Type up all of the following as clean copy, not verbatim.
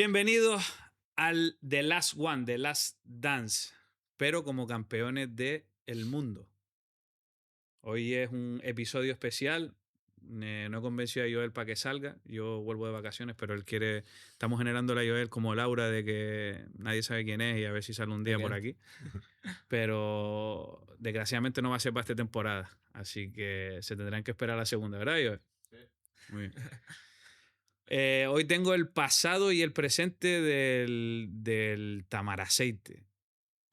Bienvenidos al The Last One, The Last Dance, pero como campeones del mundo. Hoy es un episodio especial. No he convencido a Joel para que salga. Yo vuelvo de vacaciones, pero él quiere. Estamos generando a Joel como Laura de que nadie sabe quién es y a ver si sale un día por aquí. Pero desgraciadamente no va a ser para esta temporada. Así que se tendrán que esperar a la segunda, ¿verdad, Joel? Sí. Muy bien. Hoy tengo el pasado y el presente del Tamaraceite.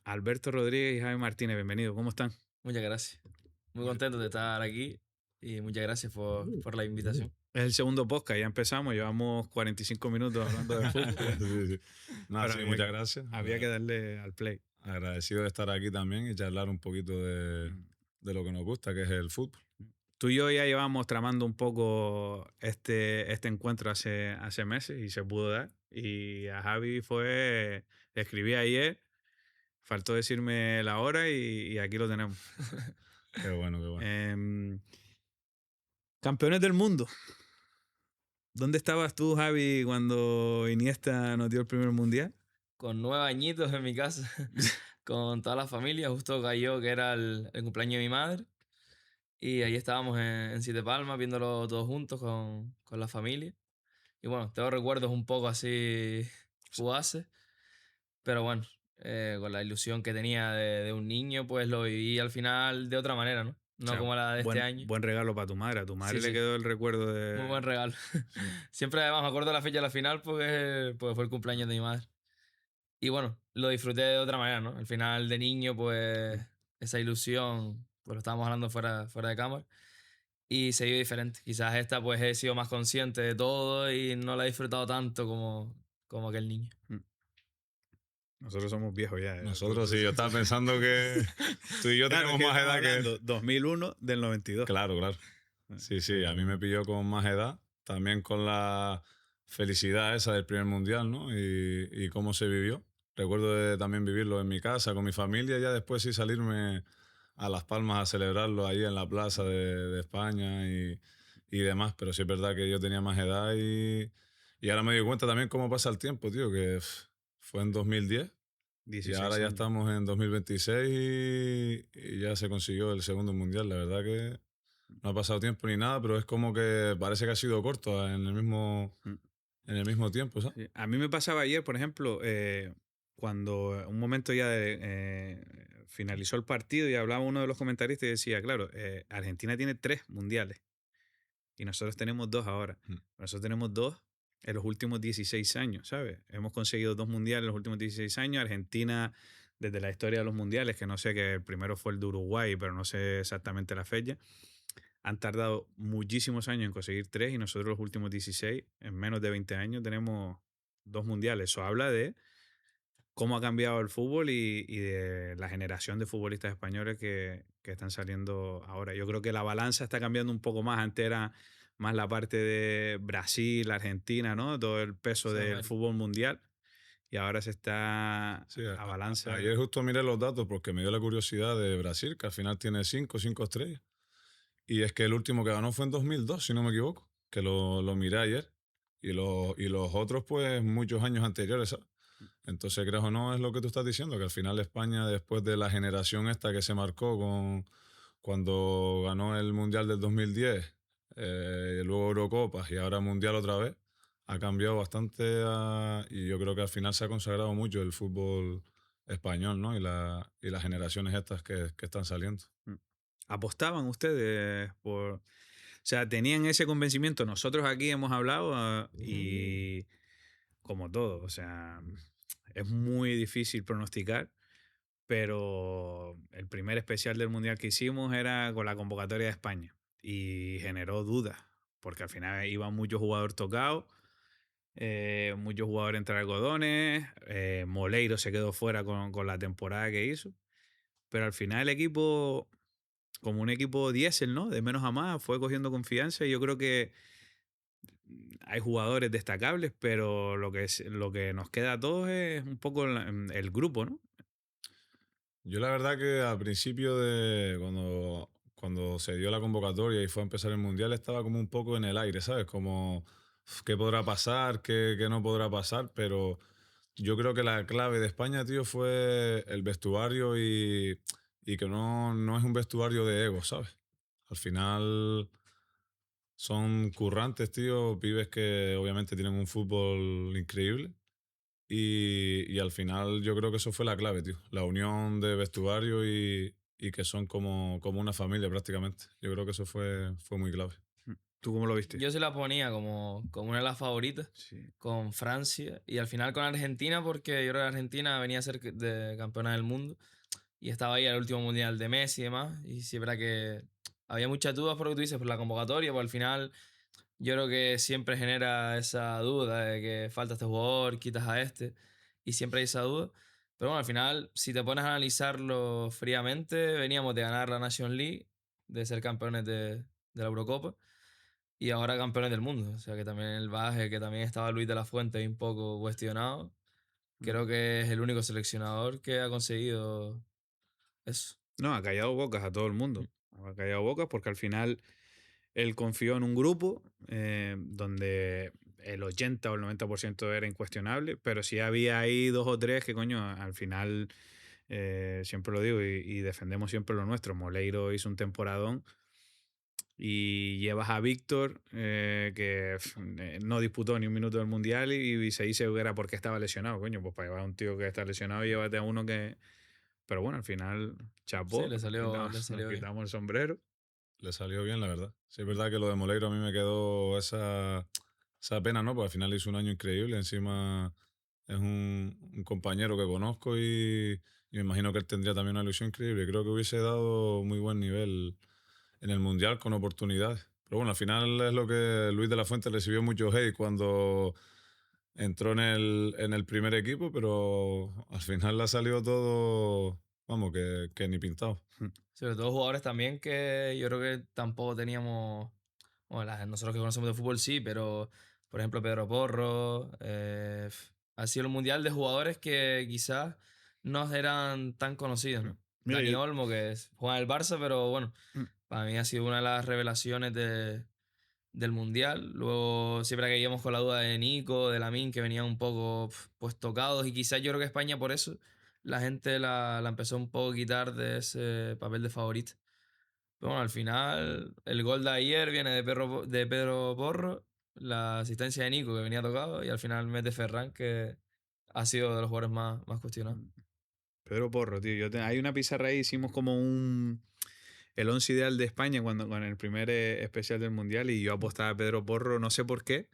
Alberto Rodríguez y Javi Martínez, bienvenidos. ¿Cómo están? Muchas gracias. Muy contento de estar aquí y muchas gracias por la invitación. Es el segundo podcast, ya empezamos, llevamos 45 minutos hablando de fútbol. Sí. Nada, Pero sí, muchas gracias. Había que darle al play. Agradecido de estar aquí también y charlar un poquito de lo que nos gusta, que es el fútbol. Tú y yo ya llevamos tramando un poco este encuentro hace meses y se pudo dar. Y a Javi le escribí ayer, faltó decirme la hora y aquí lo tenemos. Qué bueno, qué bueno. Campeones del mundo. ¿Dónde estabas tú, Javi, cuando Iniesta nos dio el primer mundial? Con 9 añitos en mi casa, con toda la familia. Justo cayó que era el cumpleaños de mi madre. Y ahí estábamos en Siete Palmas viéndolo todos juntos con la familia. Y bueno, tengo recuerdos un poco así fugaces. Pero bueno, con la ilusión que tenía de un niño, pues lo viví al final de otra manera, ¿no? No O sea, como la de este año. Buen regalo para tu madre. A tu madre Sí, le sí. quedó el recuerdo de. Muy buen regalo. Siempre además me acuerdo de la fecha de la final porque fue el cumpleaños de mi madre. Y bueno, lo disfruté de otra manera, ¿no? Al final de niño, pues esa ilusión, pues lo estábamos hablando fuera de cámara. Y se vive diferente. Quizás esta pues he sido más consciente de todo y no la he disfrutado tanto como aquel niño. Nosotros somos viejos ya. Nosotros sí, yo estaba pensando que tú y yo tenemos más edad que... 2001 del 92. Claro. Sí, a mí me pilló con más edad, también con la felicidad esa del primer mundial, ¿no? Y cómo se vivió. Recuerdo de también vivirlo en mi casa, con mi familia, ya después sí salirme a Las Palmas a celebrarlo ahí en la plaza de España y demás, pero sí es verdad que yo tenía más edad y ahora me doy cuenta también cómo pasa el tiempo, tío, que fue en 2010 y ahora ya estamos en 2026 y ya se consiguió el segundo mundial. La verdad que no ha pasado tiempo ni nada, pero es como que parece que ha sido corto en el mismo tiempo, ¿sabes? Sí. A mí me pasaba ayer, por ejemplo, cuando un momento ya finalizó el partido y hablaba uno de los comentaristas y decía, claro, Argentina tiene 3 mundiales y nosotros tenemos 2 ahora. Nosotros tenemos 2 en los últimos 16 años, ¿sabes? Hemos conseguido 2 mundiales en los últimos 16 años. Argentina, desde la historia de los mundiales, que no sé, que el primero fue el de Uruguay, pero no sé exactamente la fecha, han tardado muchísimos años en conseguir 3 y nosotros los últimos 16, en menos de 20 años, tenemos 2 mundiales. Eso habla de cómo ha cambiado el fútbol y de la generación de futbolistas españoles que están saliendo ahora. Yo creo que la balanza está cambiando un poco más. Antes era más la parte de Brasil, Argentina, ¿no? Todo el peso Sí, del bueno. fútbol mundial. Y ahora se está Sí, a balanza. Ayer justo miré los datos porque me dio la curiosidad de Brasil, que al final tiene 5 estrellas. Y es que el último que ganó fue en 2002, si no me equivoco, que lo miré ayer. Y los otros, pues, muchos años anteriores, ¿sabes? Entonces, creas o no, es lo que tú estás diciendo, que al final España, después de la generación esta que se marcó cuando ganó el Mundial del 2010, luego Eurocopas y ahora Mundial otra vez, ha cambiado bastante y yo creo que al final se ha consagrado mucho el fútbol español, ¿no? Y las generaciones estas que están saliendo. ¿Apostaban ustedes por...? O sea, tenían ese convencimiento. Nosotros aquí hemos hablado y como todo, o sea, es muy difícil pronosticar, pero el primer especial del Mundial que hicimos era con la convocatoria de España y generó dudas, porque al final iban muchos jugadores tocados, muchos jugadores entre algodones, Moleiro se quedó fuera con la temporada que hizo, pero al final el equipo, como un equipo diésel, ¿no? De menos a más, fue cogiendo confianza y yo creo que hay jugadores destacables, pero lo que nos queda a todos es un poco el grupo, ¿no? Yo la verdad que al principio de cuando se dio la convocatoria y fue a empezar el Mundial estaba como un poco en el aire, ¿sabes? Como qué podrá pasar, qué no podrá pasar, pero yo creo que la clave de España, tío, fue el vestuario y que no es un vestuario de ego, ¿sabes? Al final son currantes, tío, pibes que obviamente tienen un fútbol increíble y al final yo creo que eso fue la clave, tío. La unión de vestuario y que son como una familia prácticamente. Yo creo que eso fue muy clave. ¿Tú cómo lo viste? Yo se la ponía como una de las favoritas Sí. con Francia y al final con Argentina porque yo creo que Argentina venía a ser de campeona del mundo y estaba ahí al último mundial de Messi y demás y sí es verdad que había muchas dudas por lo que tú dices por la convocatoria, pues al final yo creo que siempre genera esa duda de que falta este jugador, quitas a este y siempre hay esa duda. Pero bueno, al final si te pones a analizarlo fríamente, veníamos de ganar la Nation League, de ser campeones de la Eurocopa y ahora campeones del mundo. O sea que también el Baje, que también estaba Luis de la Fuente un poco cuestionado. Creo que es el único seleccionador que ha conseguido eso. No, ha callado bocas a todo el Mm. mundo. Ha callado bocas porque al final él confió en un grupo donde el 80 o el 90% era incuestionable, pero sí había ahí dos o tres que, coño, al final, siempre lo digo y defendemos siempre lo nuestro. Moleiro hizo un temporadón y llevas a Víctor, que no disputó ni un minuto del Mundial y se dice que era porque estaba lesionado. Coño, pues para llevar a un tío que está lesionado, llévate a uno que... Pero bueno, al final, Sí, chapó, le salió, le nos salió bien. quitamos el sombrero. Le salió bien, la verdad. Sí, es verdad que lo de Moleiro a mí me quedó esa pena, ¿no? Porque al final hizo un año increíble. Encima es un compañero que conozco y me imagino que él tendría también una ilusión increíble. Creo que hubiese dado muy buen nivel en el Mundial con oportunidades. Pero bueno, al final es lo que Luis de la Fuente recibió mucho hate cuando entró en el primer equipo, pero al final le ha salido todo, vamos, que ni pintado. Sobre todo jugadores también que yo creo que tampoco teníamos. Bueno, nosotros que conocemos de fútbol sí, pero por ejemplo Pedro Porro. Ha sido el mundial de jugadores que quizás no eran tan conocidos, ¿no? Mira, Dani Olmo, que juega en el Barça, pero bueno, para mí ha sido una de las revelaciones del mundial. Luego siempre que íbamos con la duda de Nico, de Lamine, que venían un poco pues tocados y quizás yo creo que España por eso la gente la empezó un poco a quitar de ese papel de favorito. Pero bueno, al final el gol de ayer viene de Pedro Porro, la asistencia de Nico que venía tocado y al final mete Ferran que ha sido de los jugadores más cuestionados. Pedro Porro, tío. Hay una pizarra ahí, hicimos como el 11 ideal de España cuando con el primer especial del Mundial y yo apostaba a Pedro Porro, no sé por qué.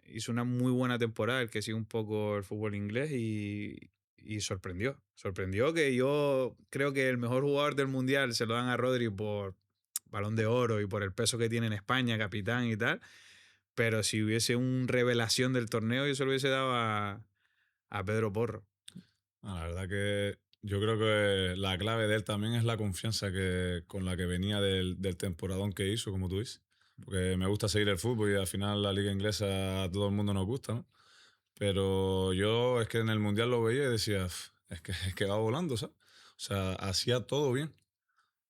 Hizo una muy buena temporada, el que sigue un poco el fútbol inglés y sorprendió. Sorprendió que yo creo que el mejor jugador del Mundial se lo dan a Rodri por Balón de Oro y por el peso que tiene en España, capitán y tal. Pero si hubiese un revelación del torneo, yo se lo hubiese dado a Pedro Porro. La verdad que yo creo que la clave de él también es la confianza con la que venía del temporadón que hizo, como tú dices. Porque me gusta seguir el fútbol y al final la liga inglesa a todo el mundo nos gusta, ¿no? Pero yo es que en el Mundial lo veía y decía, es que va volando, ¿sabes? O sea, hacía todo bien,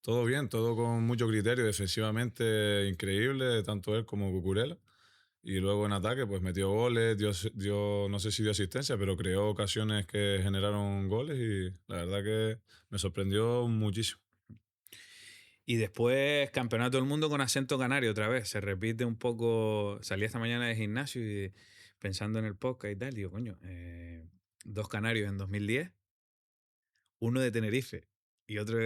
todo con mucho criterio, defensivamente increíble, tanto él como Cucurella. Y luego en ataque, pues metió goles, no sé si dio asistencia, pero creó ocasiones que generaron goles y la verdad que me sorprendió muchísimo. Y después Campeonato del Mundo con acento canario otra vez. Se repite un poco. Salí esta mañana de gimnasio y pensando en el podcast y tal, digo, coño, dos canarios en 2010, uno de Tenerife y otro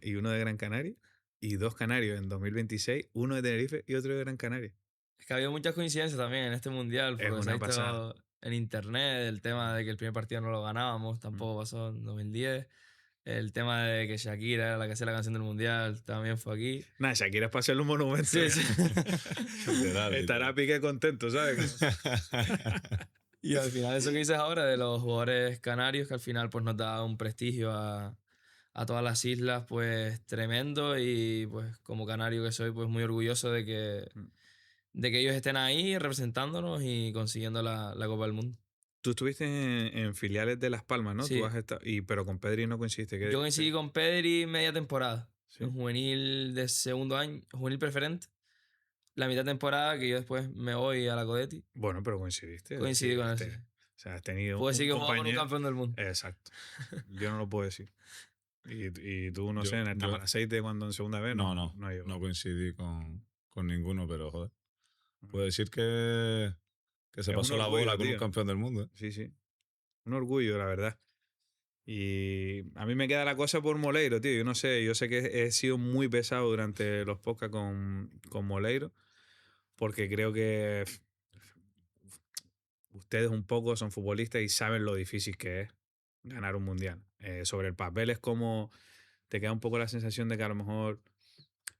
y uno de Gran Canaria, y dos canarios en 2026, uno de Tenerife y otro de Gran Canaria. Es que ha habido muchas coincidencias también en este mundial, Es porque se ha una pasada. visto en internet el tema de que el primer partido no lo ganábamos, tampoco pasó en 2010. El tema de que Shakira era la que hacía la canción del mundial también fue aquí. Nada, Shakira es para hacerle un monumento. Sí, sí. Literal, Estará Piqué contento, ¿sabes? Y al final eso que dices ahora de los jugadores canarios, que al final pues nos da un prestigio a todas las islas, pues tremendo. Y pues como canario que soy, pues muy orgulloso de que ellos estén ahí representándonos y consiguiendo la Copa del Mundo. Tú estuviste en filiales de Las Palmas, ¿no? Tú Sí, has estado, pero con Pedri no coincidiste. yo coincidí con Pedri media temporada, Sí. en juvenil de segundo año, juvenil preferente. la mitad de temporada, que yo después me voy a la Codetti. Bueno, pero coincidiste. Coincidí con él, sí. O sea, has tenido Puedo decir un que jugaba con un compañero. campeón del mundo. Exacto. Yo no lo puedo decir. Y tú, no sé, Yo, en el yo Tamaraceite cuando en segunda vez no, no llegó. no coincidí con ninguno, pero joder. Puedo decir que se Es un pasó la orgullo, bola con un tío. campeón del mundo. Sí, sí. Un orgullo, la verdad. Y a mí me queda la cosa por Moleiro, tío. Yo no sé, yo sé que he sido muy pesado durante los podcasts con Moleiro, porque creo que ustedes un poco son futbolistas y saben lo difícil que es ganar un mundial. Sobre el papel es como te queda un poco la sensación de que a lo mejor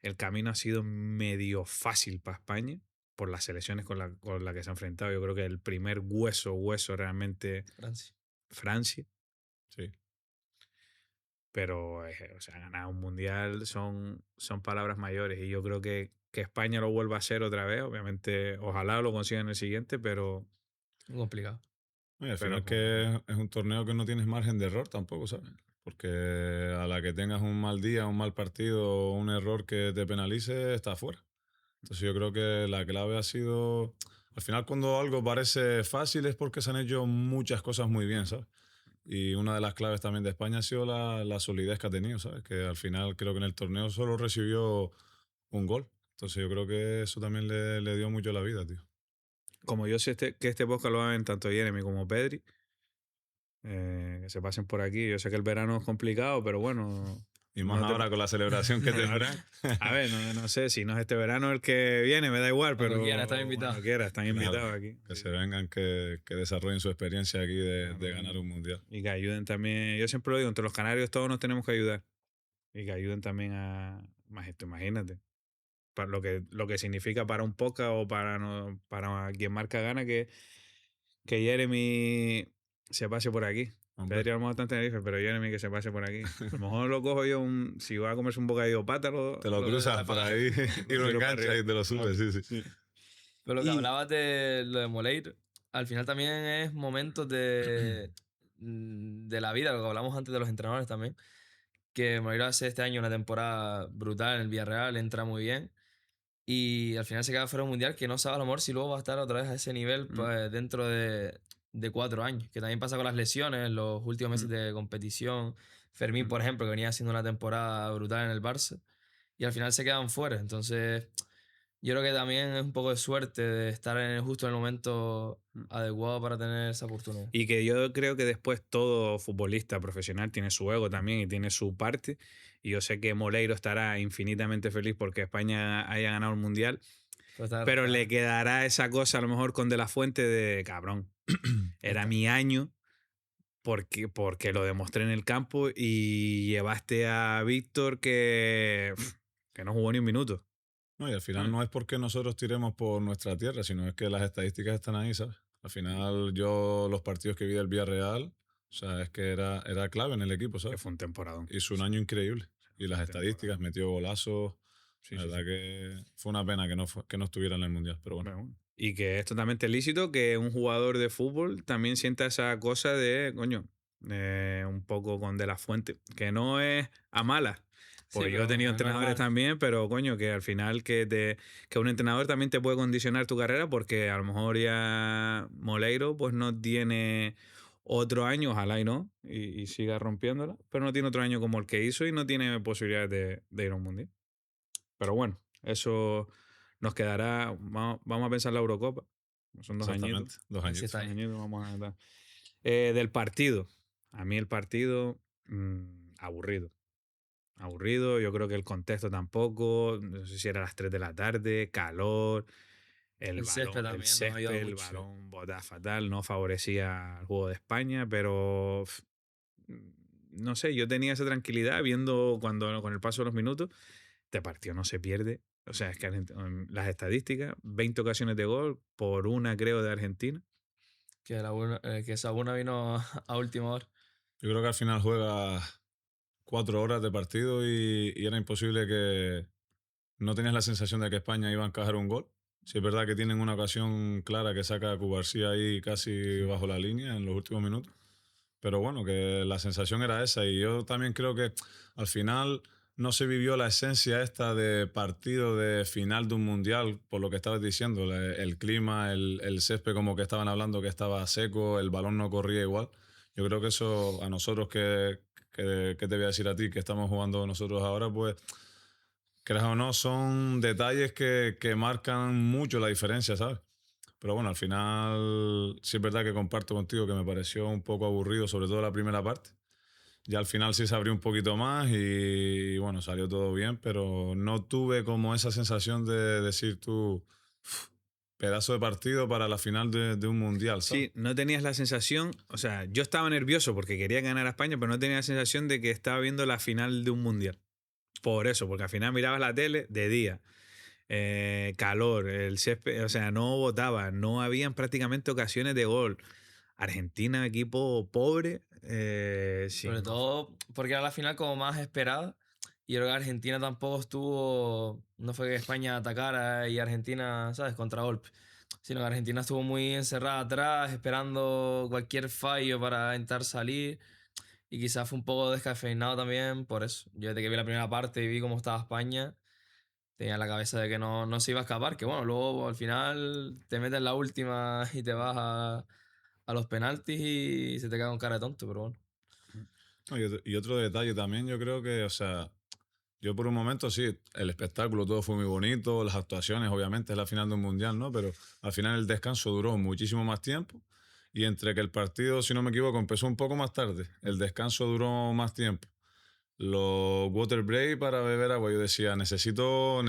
el camino ha sido medio fácil para España por las selecciones con la que se ha enfrentado. Yo creo que el primer hueso realmente Francia. Francia. Sí. Pero, o sea, ganar un mundial son palabras mayores y yo creo que España lo vuelva a hacer otra vez. Obviamente, ojalá lo consigan en el siguiente, Muy complicado. Y al pero final que es un torneo que no tienes margen de error tampoco, ¿sabes? Porque a la que tengas un mal día, un mal partido o un error que te penalice, estás fuera. Entonces yo creo que la clave ha sido, al final cuando algo parece fácil es porque se han hecho muchas cosas muy bien, ¿sabes? Y una de las claves también de España ha sido la solidez que ha tenido, ¿sabes? Que al final creo que en el torneo solo recibió un gol. Entonces yo creo que eso también le dio mucho la vida, tío. como yo sé que este podcast lo hagan tanto Jeremy como Pedri, que se pasen por aquí. Yo sé que el verano es complicado, pero bueno. Y más No te, ahora con la celebración que ahora, tendrán. a ver, no sé, si no es este verano el que viene, me da igual, Cuando pero quieran, están invitados. cuando quiera, están Claro, invitados aquí. que Sí, se vengan, que desarrollen su experiencia aquí de claro, ganar un mundial. y que ayuden también. Yo siempre lo digo, entre los canarios todos nos tenemos que ayudar. Y que ayuden también a. Más esto, imagínate. Para lo que significa para un podcast o para, no, para quien marca gana que Jeremy se pase por aquí. Hombre, Pedri a lo mejor está en Tenerife, pero Jeremy que se pase por aquí. A lo mejor lo cojo yo, si va a comerse un bocadillo de pata, te lo cruzas por ahí y lo tiro para enganchas arriba. y te lo subes, sí, sí. Sí. Pero lo que Y hablabas de lo de Moleiro, al final también es momentos de la vida, lo que hablamos antes de los entrenadores también, que Moleiro hace este año una temporada brutal en el Villarreal, entra muy bien, y al final se queda fuera de un mundial que no sabe a lo mejor si luego va a estar otra vez a ese nivel pues, dentro de 4 años, que también pasa con las lesiones, los últimos meses de competición. Fermín, por ejemplo, que venía haciendo una temporada brutal en el Barça, y al final se quedan fuera, entonces... Yo creo que también es un poco de suerte de estar justo en el momento adecuado para tener esa oportunidad. Y que yo creo que después todo futbolista profesional tiene su ego también y tiene su parte. Y yo sé que Moleiro estará infinitamente feliz porque España haya ganado el Mundial, pero le quedará esa cosa a lo mejor con De La Fuente de cabrón. Era mi año porque lo demostré en el campo y llevaste a Víctor que no jugó ni un minuto. No, y al final no es porque nosotros tiremos por nuestra tierra, sino es que las estadísticas están ahí, ¿sabes? Al final yo los partidos que vi del Villarreal, o sea, es que era clave en el equipo, Que ¿sabes? fue un temporadón. Hizo un año increíble. Y las estadísticas, metió golazos. Sí, La sí, verdad sí. que fue una pena que no estuviera en el Mundial, pero bueno. Bueno, y que es totalmente lícito que un jugador de fútbol también sienta esa cosa de, coño, un poco con De La Fuente, que no es a malas. Sí, Porque yo he pero tenido es entrenadores normal. también, pero coño, que al final que un entrenador también te puede condicionar tu carrera porque a lo mejor ya Moleiro pues no tiene otro año, ojalá y no, y siga rompiéndola, pero no tiene otro año como el que hizo y no tiene posibilidades de ir a un mundial. Pero bueno, eso nos quedará. Vamos a pensar la Eurocopa. Son 2 añitos. Exactamente, 2 añitos. Así está 2 añitos, ahí. vamos a dar. Del partido. A mí el partido, aburrido. Aburrido, yo creo que el contexto tampoco. No sé si era a las 3 de la tarde, calor, El césped el también nos ha ayudado césped, el mucho. balón botaba fatal, no favorecía al juego de España, pero no sé, yo tenía esa tranquilidad viendo cuando con el paso de los minutos, este partido no se pierde. O sea, es que las estadísticas, 20 ocasiones de gol por una creo de Argentina. Que Sabuna vino a última hora. Yo creo que al final juega 4 horas de partido y era imposible que no tenías la sensación de que España iba a encajar un gol. Sí, es verdad que tienen una ocasión clara que saca a Cubarsí ahí casi bajo la línea en los últimos minutos. Pero bueno, que la sensación era esa. Y yo también creo que al final no se vivió la esencia esta de partido de final de un mundial, por lo que estabas diciendo, el clima, el césped como que estaban hablando que estaba seco, el balón no corría igual. Yo creo que eso a nosotros que te voy a decir a ti, que estamos jugando nosotros ahora, pues creas o no, son detalles que marcan mucho la diferencia, ¿sabes? Pero bueno, al final sí es verdad que comparto contigo que me pareció un poco aburrido, sobre todo la primera parte. Ya al final sí se abrió un poquito más y bueno, salió todo bien, pero no tuve como esa sensación de decir tú, "Uf, pedazo de partido para la final de un mundial, ¿sabes?". Sí, no tenías la sensación, o sea, yo estaba nervioso porque quería ganar a España, pero no tenía la sensación de que estaba viendo la final de un mundial. Por eso, porque al final mirabas la tele de día, calor, el césped, o sea, no botaba, no habían prácticamente ocasiones de gol. Argentina, equipo pobre, sí, Sobre no. todo porque era la final como más esperada. Y yo creo que Argentina tampoco estuvo. No fue que España atacara y Argentina, ¿sabes? Contragolpe. Sino que Argentina estuvo muy encerrada atrás, esperando cualquier fallo para intentar salir. Y quizás fue un poco descafeinado también por eso. Yo desde que vi la primera parte y vi cómo estaba España, tenía en la cabeza de que no se iba a escapar. Que bueno, luego al final te metes en la última y te vas a los penaltis y se te cae con cara de tonto, pero bueno. No, y otro detalle también, yo creo que, o sea, yo por un momento sí, el espectáculo todo fue muy bonito, las actuaciones, obviamente es la final de un mundial, ¿no? Pero al final el descanso duró muchísimo más tiempo y entre que el partido, si no me equivoco, empezó un poco más tarde, el descanso duró más tiempo. Los water break para beber agua, yo decía, necesito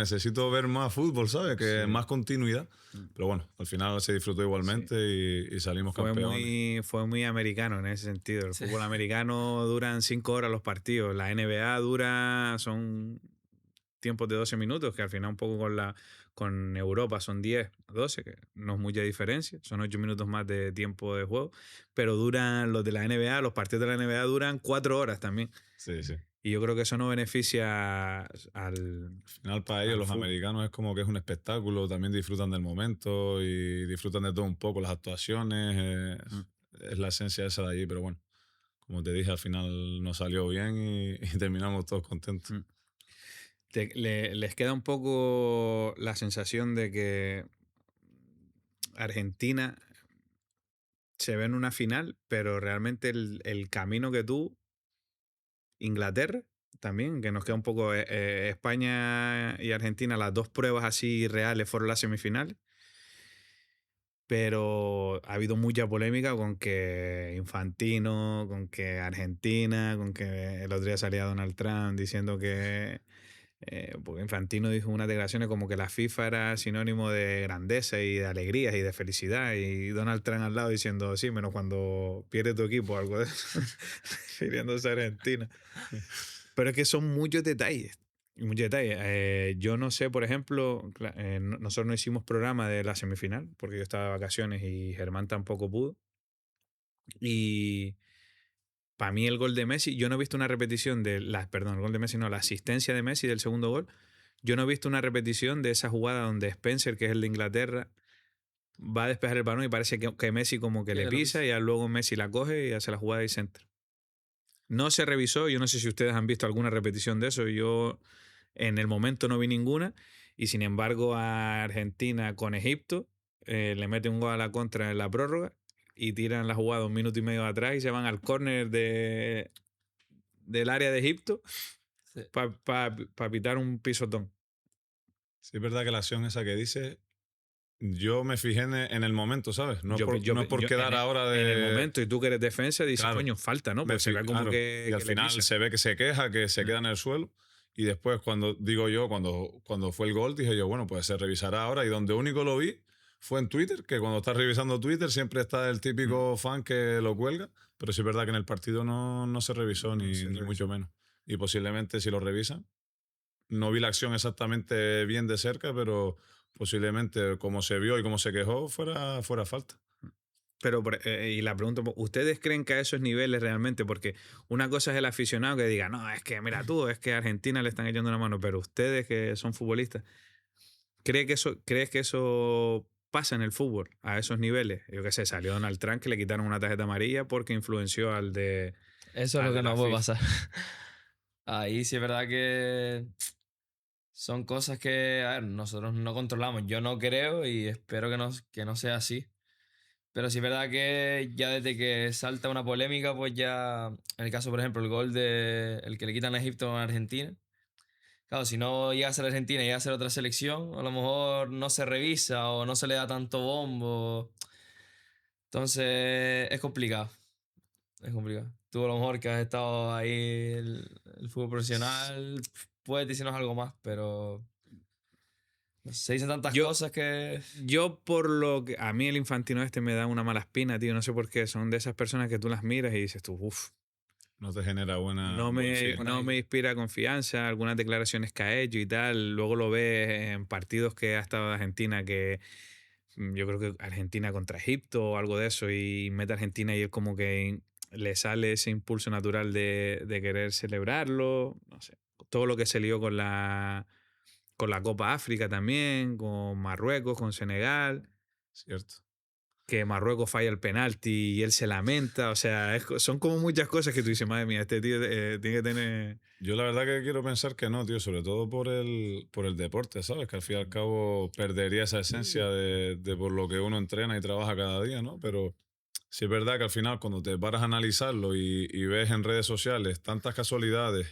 ver más fútbol, ¿sabes? Que Sí. más continuidad. Pero bueno, al final se disfrutó Sí. igualmente y salimos campeones. Fue muy americano en ese sentido. El Sí. fútbol americano duran 5 horas los partidos. La NBA son tiempos de 12 minutos, que al final un poco con Europa son 10, 12, que no es mucha diferencia. Son 8 minutos más de tiempo de juego. Pero duran los de la NBA, los partidos de la NBA duran 4 horas también. Sí, sí. Y yo creo que eso no beneficia Al final para ellos, al los fútbol. americanos, es como que es un espectáculo, también disfrutan del momento y disfrutan de todo un poco, las actuaciones, Mm, es la esencia esa de allí, pero bueno, como te dije, al final nos salió bien y terminamos todos contentos. mm. Les queda un poco la sensación de que Argentina se ve en una final, pero realmente el camino que tú, Inglaterra también, que nos queda un poco España y Argentina, las dos pruebas así reales fueron las semifinales, pero ha habido mucha polémica con que Infantino, con que Argentina, con que el otro día salía Donald Trump diciendo que porque Infantino dijo unas declaraciones como que la FIFA era sinónimo de grandeza y de alegrías y de felicidad. Y Donald Trump al lado diciendo, sí, menos cuando pierde tu equipo, algo de eso, refiriéndose a Argentina. Pero es que son muchos detalles. Muchos detalles. Yo no sé, por ejemplo, nosotros no hicimos programa de la semifinal porque yo estaba de vacaciones y Germán tampoco pudo. Y para mí el gol de Messi, yo no he visto una repetición perdón, el gol de Messi no, la asistencia de Messi del segundo gol. Yo no he visto una repetición de esa jugada donde Spencer, que es el de Inglaterra, va a despejar el balón y parece que Messi como que Sí, le lo pisa pisa. y luego Messi la coge y hace la jugada y centro. No se revisó, yo no sé si ustedes han visto alguna repetición de eso, yo en el momento no vi ninguna y sin embargo a Argentina con Egipto le mete un gol a la contra en la prórroga y tiran la jugada 1 minuto y medio atrás y se van al córner del área de Egipto Sí. para pitar un pisotón. Sí, es verdad que la acción esa que dices, yo me fijé en el momento, ¿sabes? No es no es por quedar ahora En el de... momento y tú que eres defensa dices, Claro, coño, falta, ¿no? Porque se ve como claro. Y al que le final pisa. se ve que se queja, que se Mm, queda en el suelo. Y después, cuando digo yo, cuando fue el gol, dije yo, bueno, pues se revisará ahora. Y donde único lo vi fue en Twitter, que cuando estás revisando Twitter siempre está el mm, típico fan que lo cuelga. Pero sí es verdad que en el partido no se revisó, no se ni mucho revisó. menos. Y posiblemente si lo revisan, no vi la acción exactamente bien de cerca, pero posiblemente como se vio y como se quejó, fuera falta. Pero, y la pregunta, ¿ustedes creen que a esos niveles realmente? Porque una cosa es el aficionado que diga, no, es que mira tú, es que a Argentina le están echando una mano, pero ustedes que son futbolistas, ¿crees que eso pasa en el fútbol a esos niveles? Yo qué sé, salió Donald Trump que le quitaron una tarjeta amarilla porque influenció Eso es lo al que de no la puede FIFA. pasar. Ahí sí es verdad que son cosas que, a ver, nosotros no controlamos. Yo no creo y espero que no sea así. Pero sí es verdad que ya desde que salta una polémica, pues ya, en el caso, por ejemplo, el gol de el que le quitan a Egipto a Argentina. Claro, si no llega a ser Argentina y llega a ser otra selección, a lo mejor no se revisa o no se le da tanto bombo. Entonces es complicado, es complicado. Tú a lo mejor que has estado ahí el fútbol profesional, puedes decirnos algo más, pero no sé, se dicen tantas Yo, cosas que... yo por lo que a mí el Infantino este me da una mala espina, tío, no sé por qué, son de esas personas que tú las miras y dices tú, uff, No te genera buen feeling. no me inspira confianza, algunas declaraciones que ha hecho y tal, luego lo ves en partidos que ha estado Argentina que yo creo que Argentina contra Egipto o algo de eso y mete a Argentina y él como que le sale ese impulso natural de querer celebrarlo, no sé, todo lo que se lió con la Copa África también, con Marruecos, con Senegal, Cierto. que Marruecos falla el penalti y él se lamenta, o sea, son como muchas cosas que tú dices, madre mía, este tío tiene que tener... Yo la verdad que quiero pensar que no, tío, sobre todo por el deporte, ¿sabes? Que al fin y al cabo perdería esa esencia de por lo que uno entrena y trabaja cada día, ¿no? Pero sí es verdad que al final cuando te paras a analizarlo y ves en redes sociales tantas casualidades,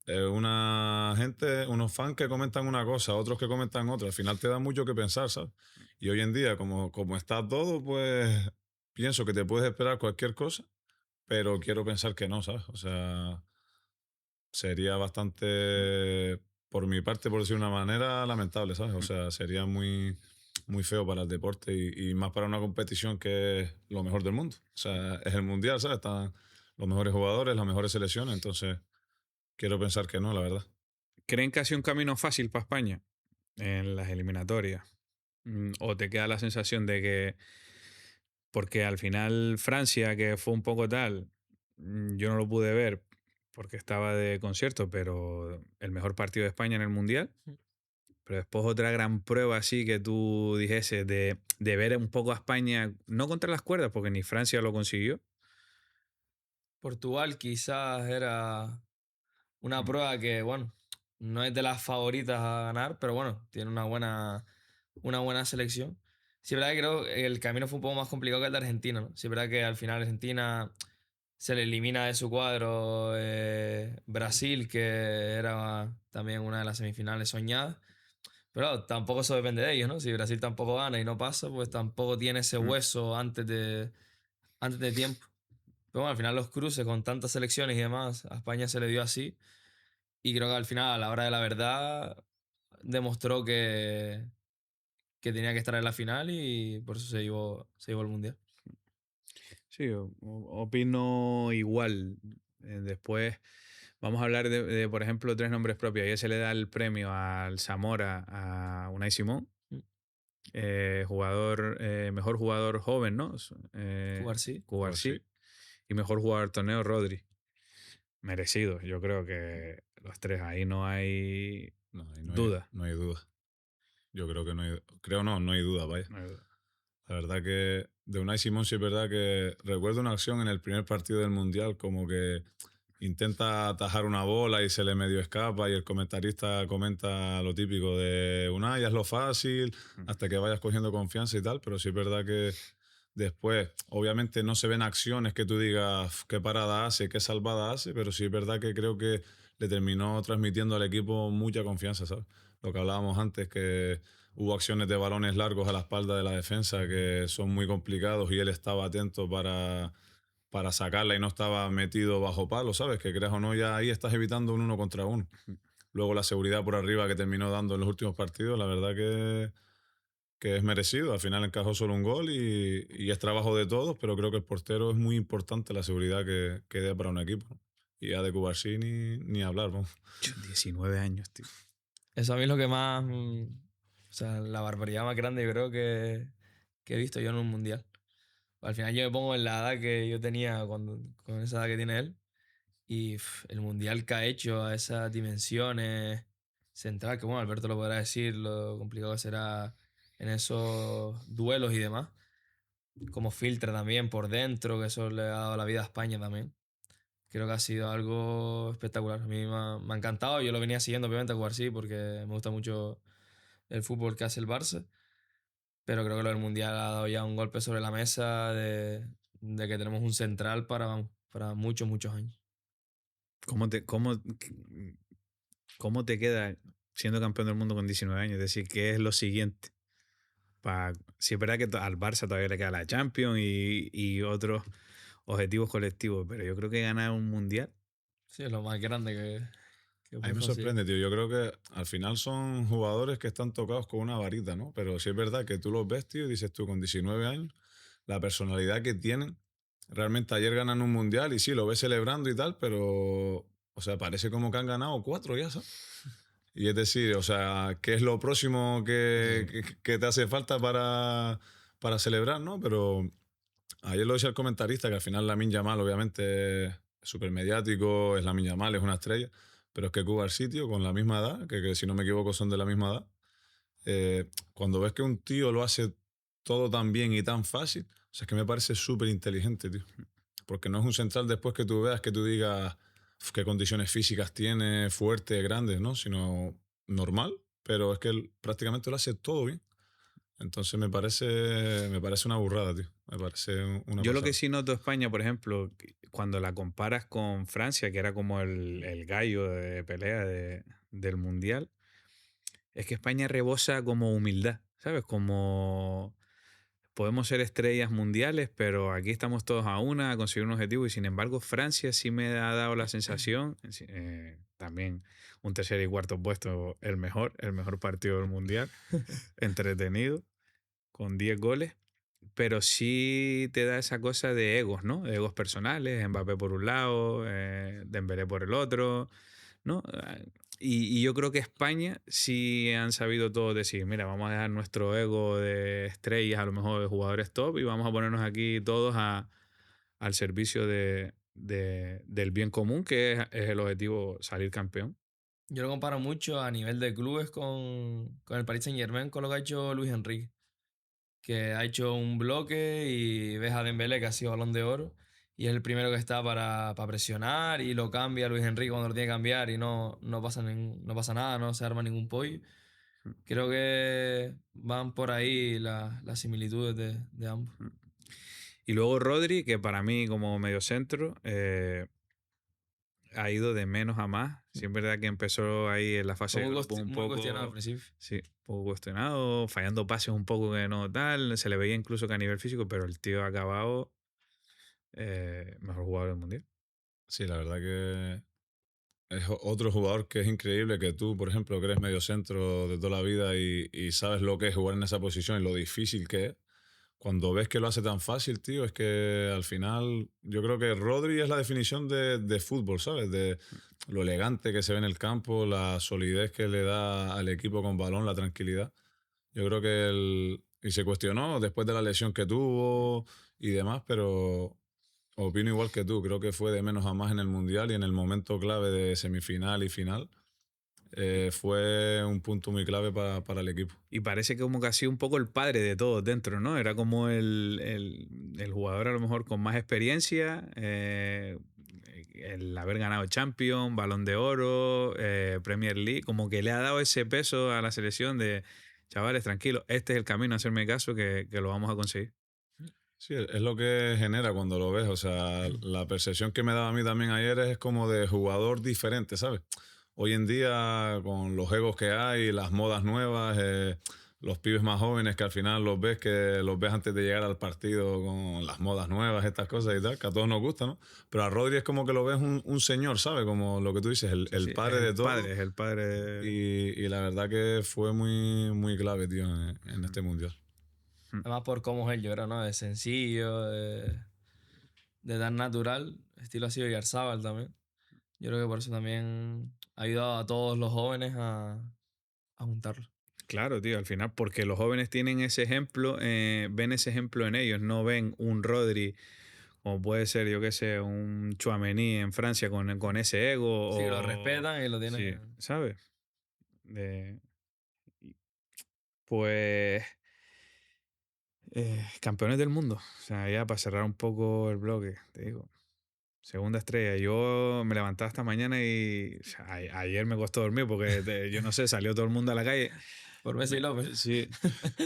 una gente, unos fans que comentan una cosa, otros que comentan otra, al final te da mucho que pensar, ¿sabes? Y hoy en día, como está todo, pues pienso que te puedes esperar cualquier cosa, pero quiero pensar que no, ¿sabes? O sea, sería bastante, por mi parte, por decir de una manera, lamentable, ¿sabes? O sea, sería muy feo para el deporte y más para una competición que es lo mejor del mundo. O sea, es el mundial, ¿sabes? Están los mejores jugadores, las mejores selecciones, entonces quiero pensar que no, la verdad. ¿Creen que ha sido un camino fácil para España en las eliminatorias? ¿O te queda la sensación de que, porque al final Francia, que fue un poco tal, yo no lo pude ver porque estaba de concierto, pero el mejor partido de España en el Mundial? Pero después otra gran prueba así que tú dijese de ver un poco a España, no contra las cuerdas, porque ni Francia lo consiguió. Portugal quizás era una Mm. prueba que, bueno, no es de las favoritas a ganar, pero bueno, tiene una buena selección. Sí, es verdad que creo que el camino fue un poco más complicado que el de Argentina, ¿no? Sí, es verdad que al final Argentina se le elimina de su cuadro Brasil, que era también una de las semifinales soñadas. Pero tampoco eso depende de ellos, ¿no? Si Brasil tampoco gana y no pasa, pues tampoco tiene ese Mm. hueso antes de tiempo. Pero bueno, al final los cruces con tantas selecciones y demás, a España se le dio así. Y creo que al final, a la hora de la verdad, demostró que tenía que estar en la final y por eso se llevó el Mundial. Sí, opino igual. Después vamos a hablar por ejemplo, tres nombres propios. Ayer se le da el premio al Zamora a Unai Simón, Mm. mejor jugador joven, ¿no? Jugar sí. Pues sí. Cubarsí. Y mejor jugador del torneo, Rodri. Merecido. Yo creo que los tres ahí no hay No, ahí duda. no hay duda. Yo creo que no hay, creo no, no hay duda, vaya. No hay duda. La verdad que de Unai Simón sí es verdad que recuerdo una acción en el primer partido del Mundial como que intenta atajar una bola y se le medio escapa y el comentarista comenta lo típico de Unai, hazlo fácil hasta que vayas cogiendo confianza y tal, pero sí es verdad que después, obviamente no se ven acciones que tú digas "Uf, qué parada hace, qué salvada hace", pero sí es verdad que creo que le terminó transmitiendo al equipo mucha confianza, ¿sabes? Lo que hablábamos antes, que hubo acciones de balones largos a la espalda de la defensa que son muy complicados y él estaba atento para sacarla y no estaba metido bajo palo, ¿sabes? Que creas o no, ya ahí estás evitando un uno contra uno. Luego la seguridad por arriba que terminó dando en los últimos partidos, la verdad que es merecido. Al final encajó solo un gol y es trabajo de todos, pero creo que el portero es muy importante la seguridad que dé para un equipo. Y ya de Cubarsí ni hablar, vamos. 19 años, tío. Eso a mí es lo que más. O sea, la barbaridad más grande yo creo que he visto yo en un mundial. Al final yo me pongo en la edad que yo tenía con esa edad que tiene él. Y el mundial que ha hecho a esas dimensiones central, que bueno, Alberto lo podrá decir, lo complicado que será en esos duelos y demás. Como filtra también por dentro, que eso le ha dado la vida a España también. creo que ha sido algo espectacular. A mí me ha encantado. Yo lo venía siguiendo, obviamente, a jugar sí, porque me gusta mucho el fútbol que hace el Barça. Pero creo que lo del Mundial ha dado ya un golpe sobre la mesa de que tenemos un central para, vamos, para muchos, muchos años. ¿Cómo te, cómo te queda siendo campeón del mundo con 19 años? Es decir, ¿qué es lo siguiente? Sí, es verdad que al Barça todavía le queda la Champions y otros objetivos colectivos, pero yo creo que ganar un mundial. Sí, es lo más grande que A mí puedes me conseguir. sorprende, tío. Yo creo que al final son jugadores que están tocados con una varita, ¿no? Pero sí es verdad que tú los ves, tío, y dices tú, con 19 años, la personalidad que tienen. Realmente ayer ganan un mundial y sí, lo ves celebrando y tal, pero, o sea, parece como que han ganado 4 ya, ¿sabes? Y es decir, o sea, ¿qué es lo próximo que te hace falta para celebrar, ¿no? Pero ayer lo decía el comentarista, que al final Lamine Yamal obviamente es súper mediático, es Lamine Yamal, es una estrella, pero es que Cuba sitio con la misma edad, que si no me equivoco son de la misma edad, cuando ves que un tío lo hace todo tan bien y tan fácil, o sea, es que me parece súper inteligente, tío. Porque no es un central después que tú veas que tú digas "Uf, qué condiciones físicas tiene, fuerte, grandes, ¿no? Sino normal, pero es que él prácticamente lo hace todo bien. Entonces me parece una burrada, tío. Me parece una Yo lo que pasada. sí noto de España, por ejemplo, cuando la comparas con Francia, que era como el gallo de pelea del mundial, es que España rebosa como humildad, ¿sabes? Como podemos ser estrellas mundiales, pero aquí estamos todos a una a conseguir un objetivo y sin embargo Francia sí me ha dado la sensación, también un tercer y cuarto puesto el mejor partido del mundial, entretenido, con 10 goles, pero sí te da esa cosa de egos, ¿no? De egos personales, Mbappé por un lado, Dembélé por el otro, ¿no? Y yo creo que España sí han sabido todos decir, mira, vamos a dejar nuestro ego de estrellas, a lo mejor de jugadores top, y vamos a ponernos aquí todos al servicio del bien común, que es el objetivo salir campeón. Yo lo comparo mucho a nivel de clubes con el Paris Saint-Germain, con lo que ha hecho Luis Enrique, que ha hecho un bloque y ves a Dembélé que ha sido Balón de Oro y es el primero que está para presionar y lo cambia Luis Enrique cuando lo tiene que cambiar y no pasa nada, no se arma ningún pollo. Creo que van por ahí las similitudes de ambos. Y luego Rodri, que para mí como mediocentro ha ido de menos a más. Sí, es verdad que empezó ahí en la fase Fue de grupo un muy cuestionado al poco, principio. sí, un poco cuestionado, fallando pases un poco que no tal. Se le veía incluso que a nivel físico, pero el tío ha acabado mejor jugador del mundial. Sí, la verdad que es otro jugador que es increíble que tú, por ejemplo, que eres medio centro de toda la vida y sabes lo que es jugar en esa posición y lo difícil que es. Cuando ves que lo hace tan fácil, tío, es que al final yo creo que Rodri es la definición de fútbol, ¿sabes? De lo elegante que se ve en el campo, la solidez que le da al equipo con balón, la tranquilidad. Yo creo que él, y se cuestionó después de la lesión que tuvo y demás, pero opino igual que tú, creo que fue de menos a más en el Mundial y en el momento clave de semifinal y final fue un punto muy clave para el equipo. Y parece que como que ha sido un poco el padre de todos dentro, ¿no? Era como el jugador a lo mejor con más experiencia, el haber ganado Champions, Balón de Oro, Premier League, como que le ha dado ese peso a la selección de, chavales, tranquilos, este es el camino, hacerme caso, que lo vamos a conseguir. Sí, es lo que genera cuando lo ves. O sea, la percepción que me daba a mí también ayer es como de jugador diferente, ¿sabes? Hoy en día, con los egos que hay, las modas nuevas, los pibes más jóvenes que al final que los ves antes de llegar al partido con las modas nuevas, estas cosas y tal, que a todos nos gusta, ¿no? Pero a Rodri es como que lo ves un señor, ¿sabes? Como lo que tú dices, el, Sí, el sí, padre de todo. es el padre Y la verdad que fue muy, muy clave, tío, en este mundial. Además por cómo es él, yo creo, ¿no? De sencillo, de tan natural, estilo así de Garzábal también. Yo creo que por eso también ha ayudado a todos los jóvenes a juntarlo. Claro, tío, al final, porque los jóvenes tienen ese ejemplo, ven ese ejemplo en ellos, no ven un Rodri, como puede ser, yo qué sé, un Tchouaméni en Francia con ese ego, Sí, que lo o respetan y lo sí, tienen. ¿sabes? De- pues campeones del mundo. O sea, ya para cerrar un poco el bloque, te digo. Segunda estrella. Yo me levantaba esta mañana y o sea, ayer me costó dormir porque yo no sé, salió todo el mundo a la calle. Por Messi y López. Sí,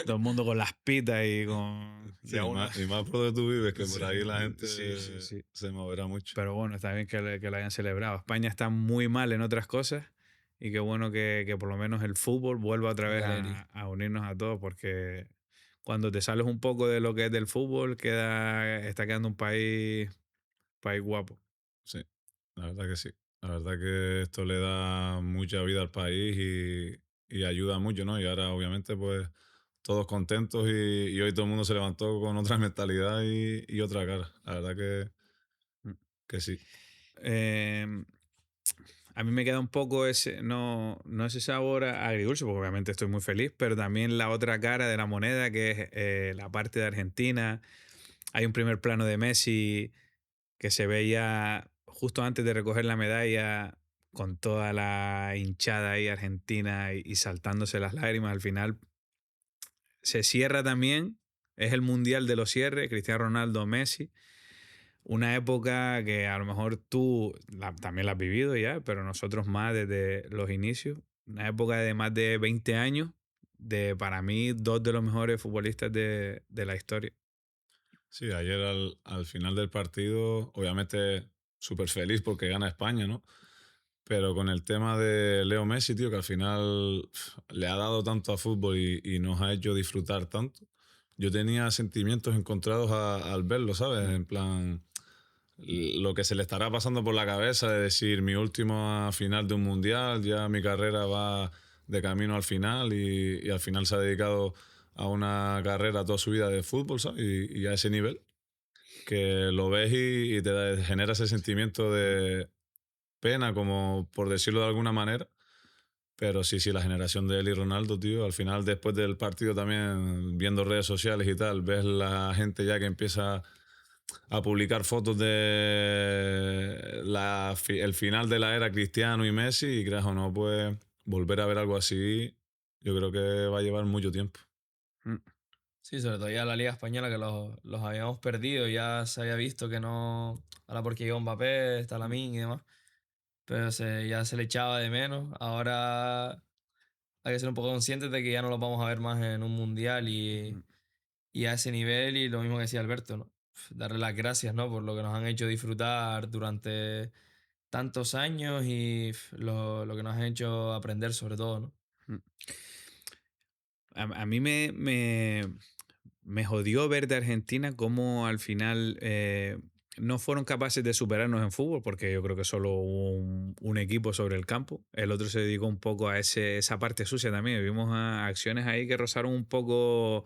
todo el mundo con las pitas y con... Sí, Ya uno... y más por donde tú vives, que por Sí, ahí la gente sí. se moverá mucho. Pero bueno, está bien que lo hayan celebrado. España está muy mal en otras cosas y qué bueno que por lo menos el fútbol vuelva otra vez Galeri. a unirnos a todos porque cuando te sales un poco de lo que es del fútbol, está quedando un país guapo. Sí, la verdad que sí. La verdad que esto le da mucha vida al país y ayuda mucho, ¿no? Y ahora, obviamente, pues todos contentos y hoy todo el mundo se levantó con otra mentalidad y otra cara. La verdad Mm. que sí. Em, a mí me queda un poco ese, no ese sabor agridulce, porque obviamente estoy muy feliz, pero también la otra cara de la moneda, que es la parte de Argentina. Hay un primer plano de Messi que se veía justo antes de recoger la medalla con toda la hinchada ahí argentina y saltándose las lágrimas. Al final se cierra también, es el mundial de los cierres, Cristiano Ronaldo, Messi. Una época que a lo mejor tú también la has vivido ya, pero nosotros más desde los inicios. Una época de más de 20 años, de para mí dos de los mejores futbolistas de la historia. Sí, ayer al final del partido, obviamente súper feliz porque gana España, ¿no? Pero con el tema de Leo Messi, tío, que al final le ha dado tanto a fútbol y nos ha hecho disfrutar tanto. Yo tenía sentimientos encontrados al verlo, ¿sabes? Mm, En plan, lo que se le estará pasando por la cabeza de decir mi última final de un mundial, ya mi carrera va de camino al final y al final se ha dedicado a una carrera toda su vida de fútbol, ¿sabes? Y a ese nivel, que lo ves y genera ese sentimiento de pena, como por decirlo de alguna manera. Pero sí, sí, la generación de él y Ronaldo, tío, al final después del partido también viendo redes sociales y tal, ves la gente ya que empieza a publicar fotos de el final de la era Cristiano y Messi y creas o no, pues volver a ver algo así, yo creo que va a llevar mucho tiempo. mm, Sí, sobre todo ya la Liga Española que los habíamos perdido, ya se había visto que no. Ahora porque llegó Mbappé, está Lamine y demás. Pero ya se le echaba de menos. Ahora hay que ser un poco conscientes de que ya no los vamos a ver más en un mundial mm. y a ese nivel. Y lo mismo que decía Alberto, ¿no? Darle las gracias, ¿no? Por lo que nos han hecho disfrutar durante tantos años y lo que nos han hecho aprender sobre todo, ¿no? Mm. A mí me jodió ver de Argentina cómo al final no fueron capaces de superarnos en fútbol, porque yo creo que solo hubo un equipo sobre el campo. El otro se dedicó un poco a esa parte sucia también. Vimos acciones ahí que rozaron un poco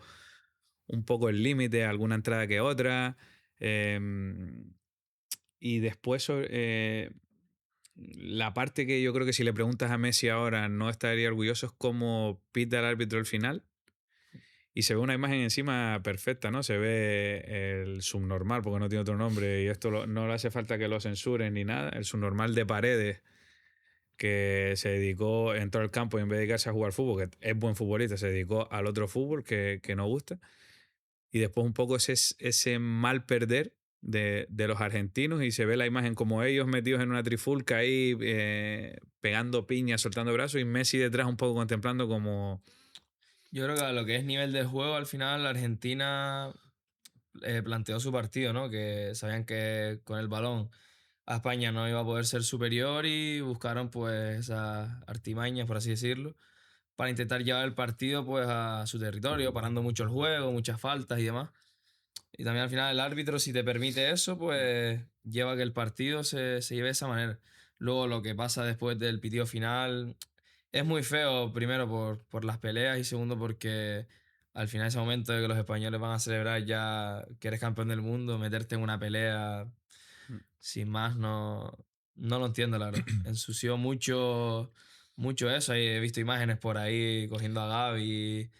el límite, alguna entrada que otra. em, y después la parte que yo creo que si le preguntas a Messi ahora no estaría orgulloso es cómo pita el árbitro el final y se ve una imagen encima perfecta, ¿no? Se ve el subnormal, porque no tiene otro nombre, y esto no le hace falta que lo censuren ni nada. El subnormal de Paredes, que se dedicó, entró al campo y en vez de dedicarse a jugar fútbol, que es buen futbolista, se dedicó al otro fútbol que no gusta. Y después un poco ese mal perder de los argentinos y se ve la imagen como ellos metidos en una trifulca ahí, pegando piñas, soltando brazos y Messi detrás un poco contemplando como... Yo creo que a lo que es nivel de juego, al final Argentina planteó su partido, ¿no? Que sabían que con el balón a España no iba a poder ser superior y buscaron pues esas artimañas, por así decirlo, para intentar llevar el partido pues a su territorio, parando mucho el juego, muchas faltas y demás. Y también al final el árbitro, si te permite eso, pues lleva a que el partido se lleve de esa manera. Luego lo que pasa después del pitido final es muy feo, primero por las peleas y segundo porque al final ese momento de que los españoles van a celebrar ya que eres campeón del mundo, meterte en una pelea sin más, no lo entiendo, la verdad. Ensució mucho eso. He visto imágenes por ahí cogiendo a Gaby.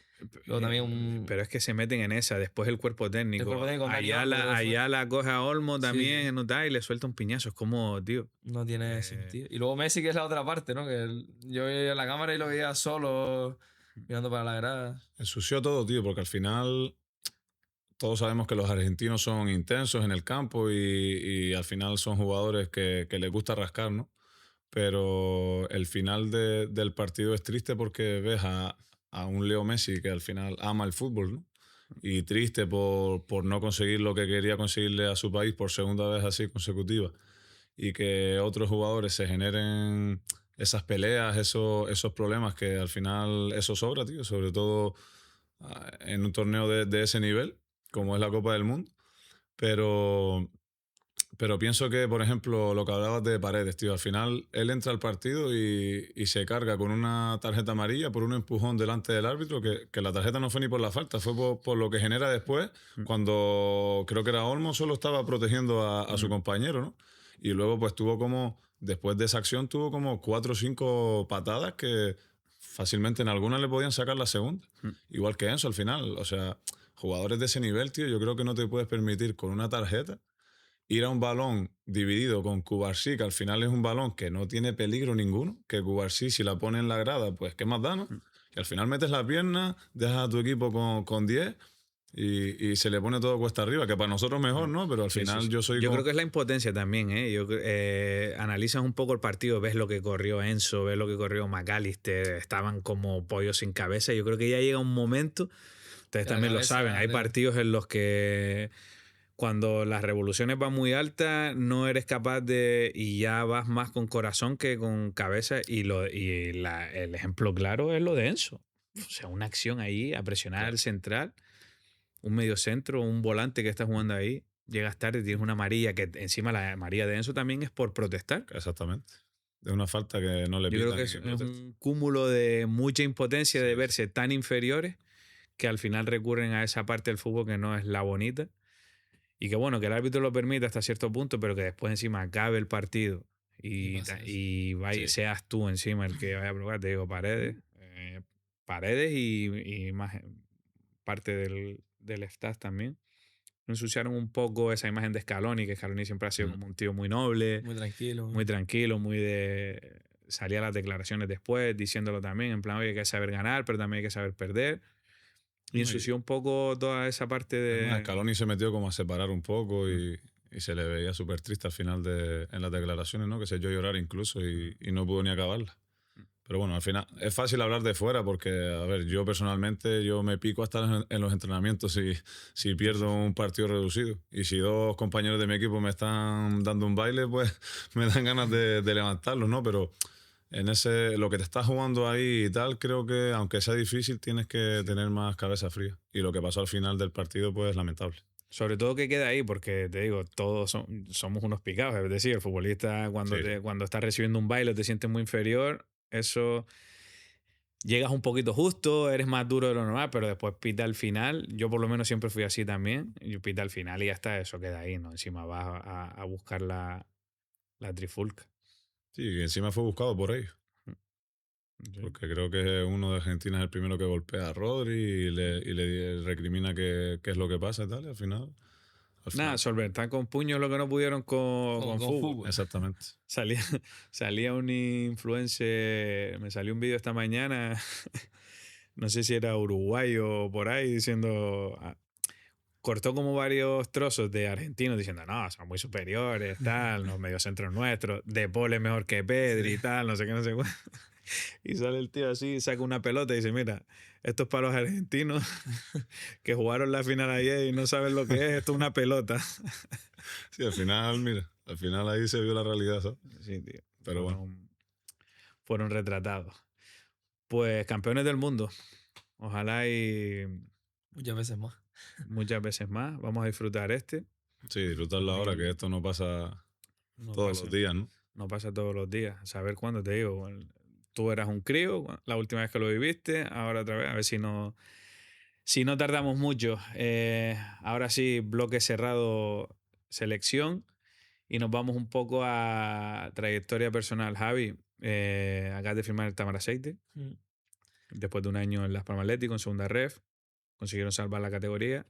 Luego también Pero es que se meten en esa, después el cuerpo el cuerpo técnico. técnico con Dani Olmo, creo Ayala, que fue. Ayala coge a Olmo Sí, sí, también sí. en Utah y le suelta un piñazo. Es como, tío. No tiene eh, sentido. Y luego Messi, que es la otra parte, ¿no? Que yo veía la cámara y lo veía solo mirando para la grada. Ensució todo, tío, porque al final todos sabemos que los argentinos son intensos en el campo y al final son jugadores que les gusta rascar, ¿no? Pero el final del partido es triste porque ves a un Leo Messi que al final ama el fútbol, ¿no? Y triste por no conseguir lo que quería conseguirle a su país por segunda vez así consecutiva. Y que otros jugadores se generen esas peleas, esos problemas que al final eso sobra, tío. Sobre todo en un torneo de ese nivel, como es la Copa del Mundo. Pero pero pienso que, por ejemplo, lo que hablabas de Paredes, tío, al final él entra al partido y se carga con una tarjeta amarilla por un empujón delante del árbitro, que la tarjeta no fue ni por la falta, fue por lo que genera después, Mm. cuando creo que era Olmo, solo estaba protegiendo a su Mm. compañero, ¿no? Y luego pues tuvo como, después de esa acción, tuvo como 4 o 5 patadas que fácilmente en algunas le podían sacar la segunda. Mm. Igual que Enzo al final, o sea, jugadores de ese nivel, tío, yo creo que no te puedes permitir con una tarjeta ir a un balón dividido con Cubarsí, que al final es un balón que no tiene peligro ninguno, que Cubarsí si la pone en la grada, pues qué más da, ¿no? Mm. Y al final metes la pierna, dejas a tu equipo con 10 y se le pone todo cuesta arriba, que para nosotros mejor, Mm. ¿no? Pero al Sí, sí, final sí. yo soy Yo creo como... que es la impotencia también, ¿eh? Analizas un poco el partido, ves lo que corrió Enzo, ves lo que corrió McAllister, estaban como pollos sin cabeza. Yo creo que ya llega un momento, ustedes Que la también lo saben, cabeza hay partidos en los que cuando las revoluciones van muy altas, no eres capaz de. Y ya vas más con corazón que con cabeza. El ejemplo claro es lo de Enzo. O sea, una acción ahí a presionar al Claro, central, un mediocentro, un volante que está jugando ahí. Llegas tarde, tienes una amarilla, que encima la amarilla de Enzo también es por protestar. exactamente. Es una falta que no le Yo creo pitan que y es protesta. un cúmulo de mucha impotencia Sí, de sí. verse tan inferiores que al final recurren a esa parte del fútbol que no es la bonita. Y que bueno, que el árbitro lo permita hasta cierto punto, pero que después encima acabe el partido y pasa eso. Sí. seas tú encima el que vaya a probar, te digo, Paredes y más parte del staff también. Ensuciaron un poco esa imagen de Scaloni, que Scaloni siempre ha sido Mm. como un tío muy noble, Muy tranquilo. muy tranquilo, muy de... Salía las declaraciones después diciéndolo también, en plan, oye, hay que saber ganar, pero también hay que saber perder. Y No, y ensució un poco toda esa parte además, de... Scaloni se metió como a separar un poco Mm. y se le veía súper triste al final en las declaraciones, ¿no? Que se echó a llorar incluso Mm. y no pudo ni acabarla. Pero bueno, al final es fácil hablar de fuera porque, a ver, yo personalmente yo me pico hasta en los entrenamientos si pierdo un partido reducido. Y si 2 compañeros de mi equipo me están dando un baile, pues me dan ganas de levantarlos, ¿no? Pero lo que te estás jugando ahí y tal, creo que aunque sea difícil, tienes que tener más cabeza fría. Y lo que pasó al final del partido, pues lamentable. Sobre todo que queda ahí, porque te digo, somos unos picados. Es decir, el futbolista Sí, sí. cuando está recibiendo un baile te sientes muy inferior, eso llegas un poquito justo, eres más duro de lo normal, pero después pita al final. Yo por lo menos siempre fui así también. Yo pita al final y ya está, eso queda ahí, ¿no? Encima vas a buscar la trifulca. Sí, y encima fue buscado por ellos. Sí. Porque creo que uno de Argentina es el primero que golpea a Rodri y le recrimina qué es lo que pasa y tal. Y al Nada, final, solventar con puños lo que no pudieron con Con fútbol. fútbol. exactamente. Salía, salía un influencer, me salió un vídeo esta mañana, no sé si era uruguayo o por ahí, diciendo, cortó como varios trozos de argentinos diciendo, no, son muy superiores, tal, los mediocentros nuestros, De Paul es mejor que Pedri Sí. y tal, no sé qué, no sé cuánto. Y sale el tío así, saca una pelota y dice, mira, esto es para los argentinos que jugaron la final ayer y no saben lo que es, esto es una pelota. Sí, al final, mira, al final ahí se vio la realidad, ¿sabes? Sí, tío, Pero bueno, fueron retratados. Pues campeones del mundo. Ojalá y Muchas veces más. muchas veces más. Vamos a disfrutar este. sí, disfrutarlo ahora, que esto no pasa No todos pasa, los días, ¿no? no pasa todos los días. A saber cuándo te digo. Tú eras un crío la última vez que lo viviste. Ahora otra vez. A ver si no tardamos mucho. Ahora sí, bloque cerrado, selección. Y nos vamos un poco a trayectoria personal. Javi, acabas de firmar el Tamar Aceite. Mm. Después de un año en Las Palmas Atlético, en segunda ref. Consiguieron salvar la categoría.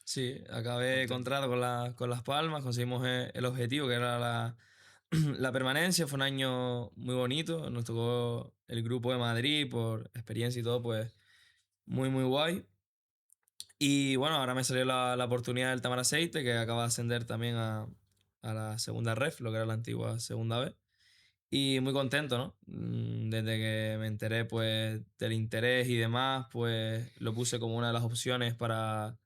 Sí, acabé Contento. contrato con Las Palmas, conseguimos el objetivo que era la permanencia. Fue un año muy bonito, nos tocó el grupo de Madrid por experiencia y todo, pues muy, muy guay. Y bueno, ahora me salió la oportunidad del Tamaraceite, que acaba de ascender también a la segunda ref, lo que era la antigua segunda B. Y muy contento, ¿no? Desde que me enteré, pues, del interés y demás, pues, lo puse como una de las opciones para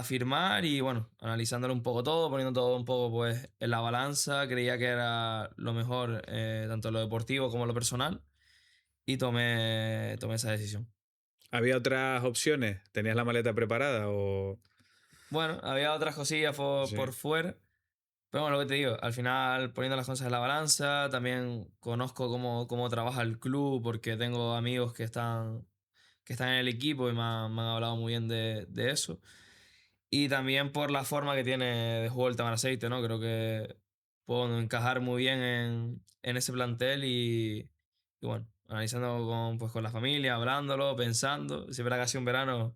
firmar y, bueno, analizándolo un poco todo, poniendo todo un poco, pues, en la balanza, creía que era lo mejor, tanto en lo deportivo como en lo personal, y tomé esa decisión. ¿Había otras opciones? ¿Tenías la maleta preparada o...? Bueno, había otras cosillas por Sí. fuera. Pero bueno, lo que te digo, al final poniendo las cosas en la balanza, también conozco cómo trabaja el club porque tengo amigos que están en el equipo y me han hablado muy bien de eso. Y también por la forma que tiene de juego el Tamaraceite, ¿no? Creo que puedo encajar muy bien en ese plantel y bueno, analizando con la familia, hablándolo, pensando. Sí, es verdad que ha sido un verano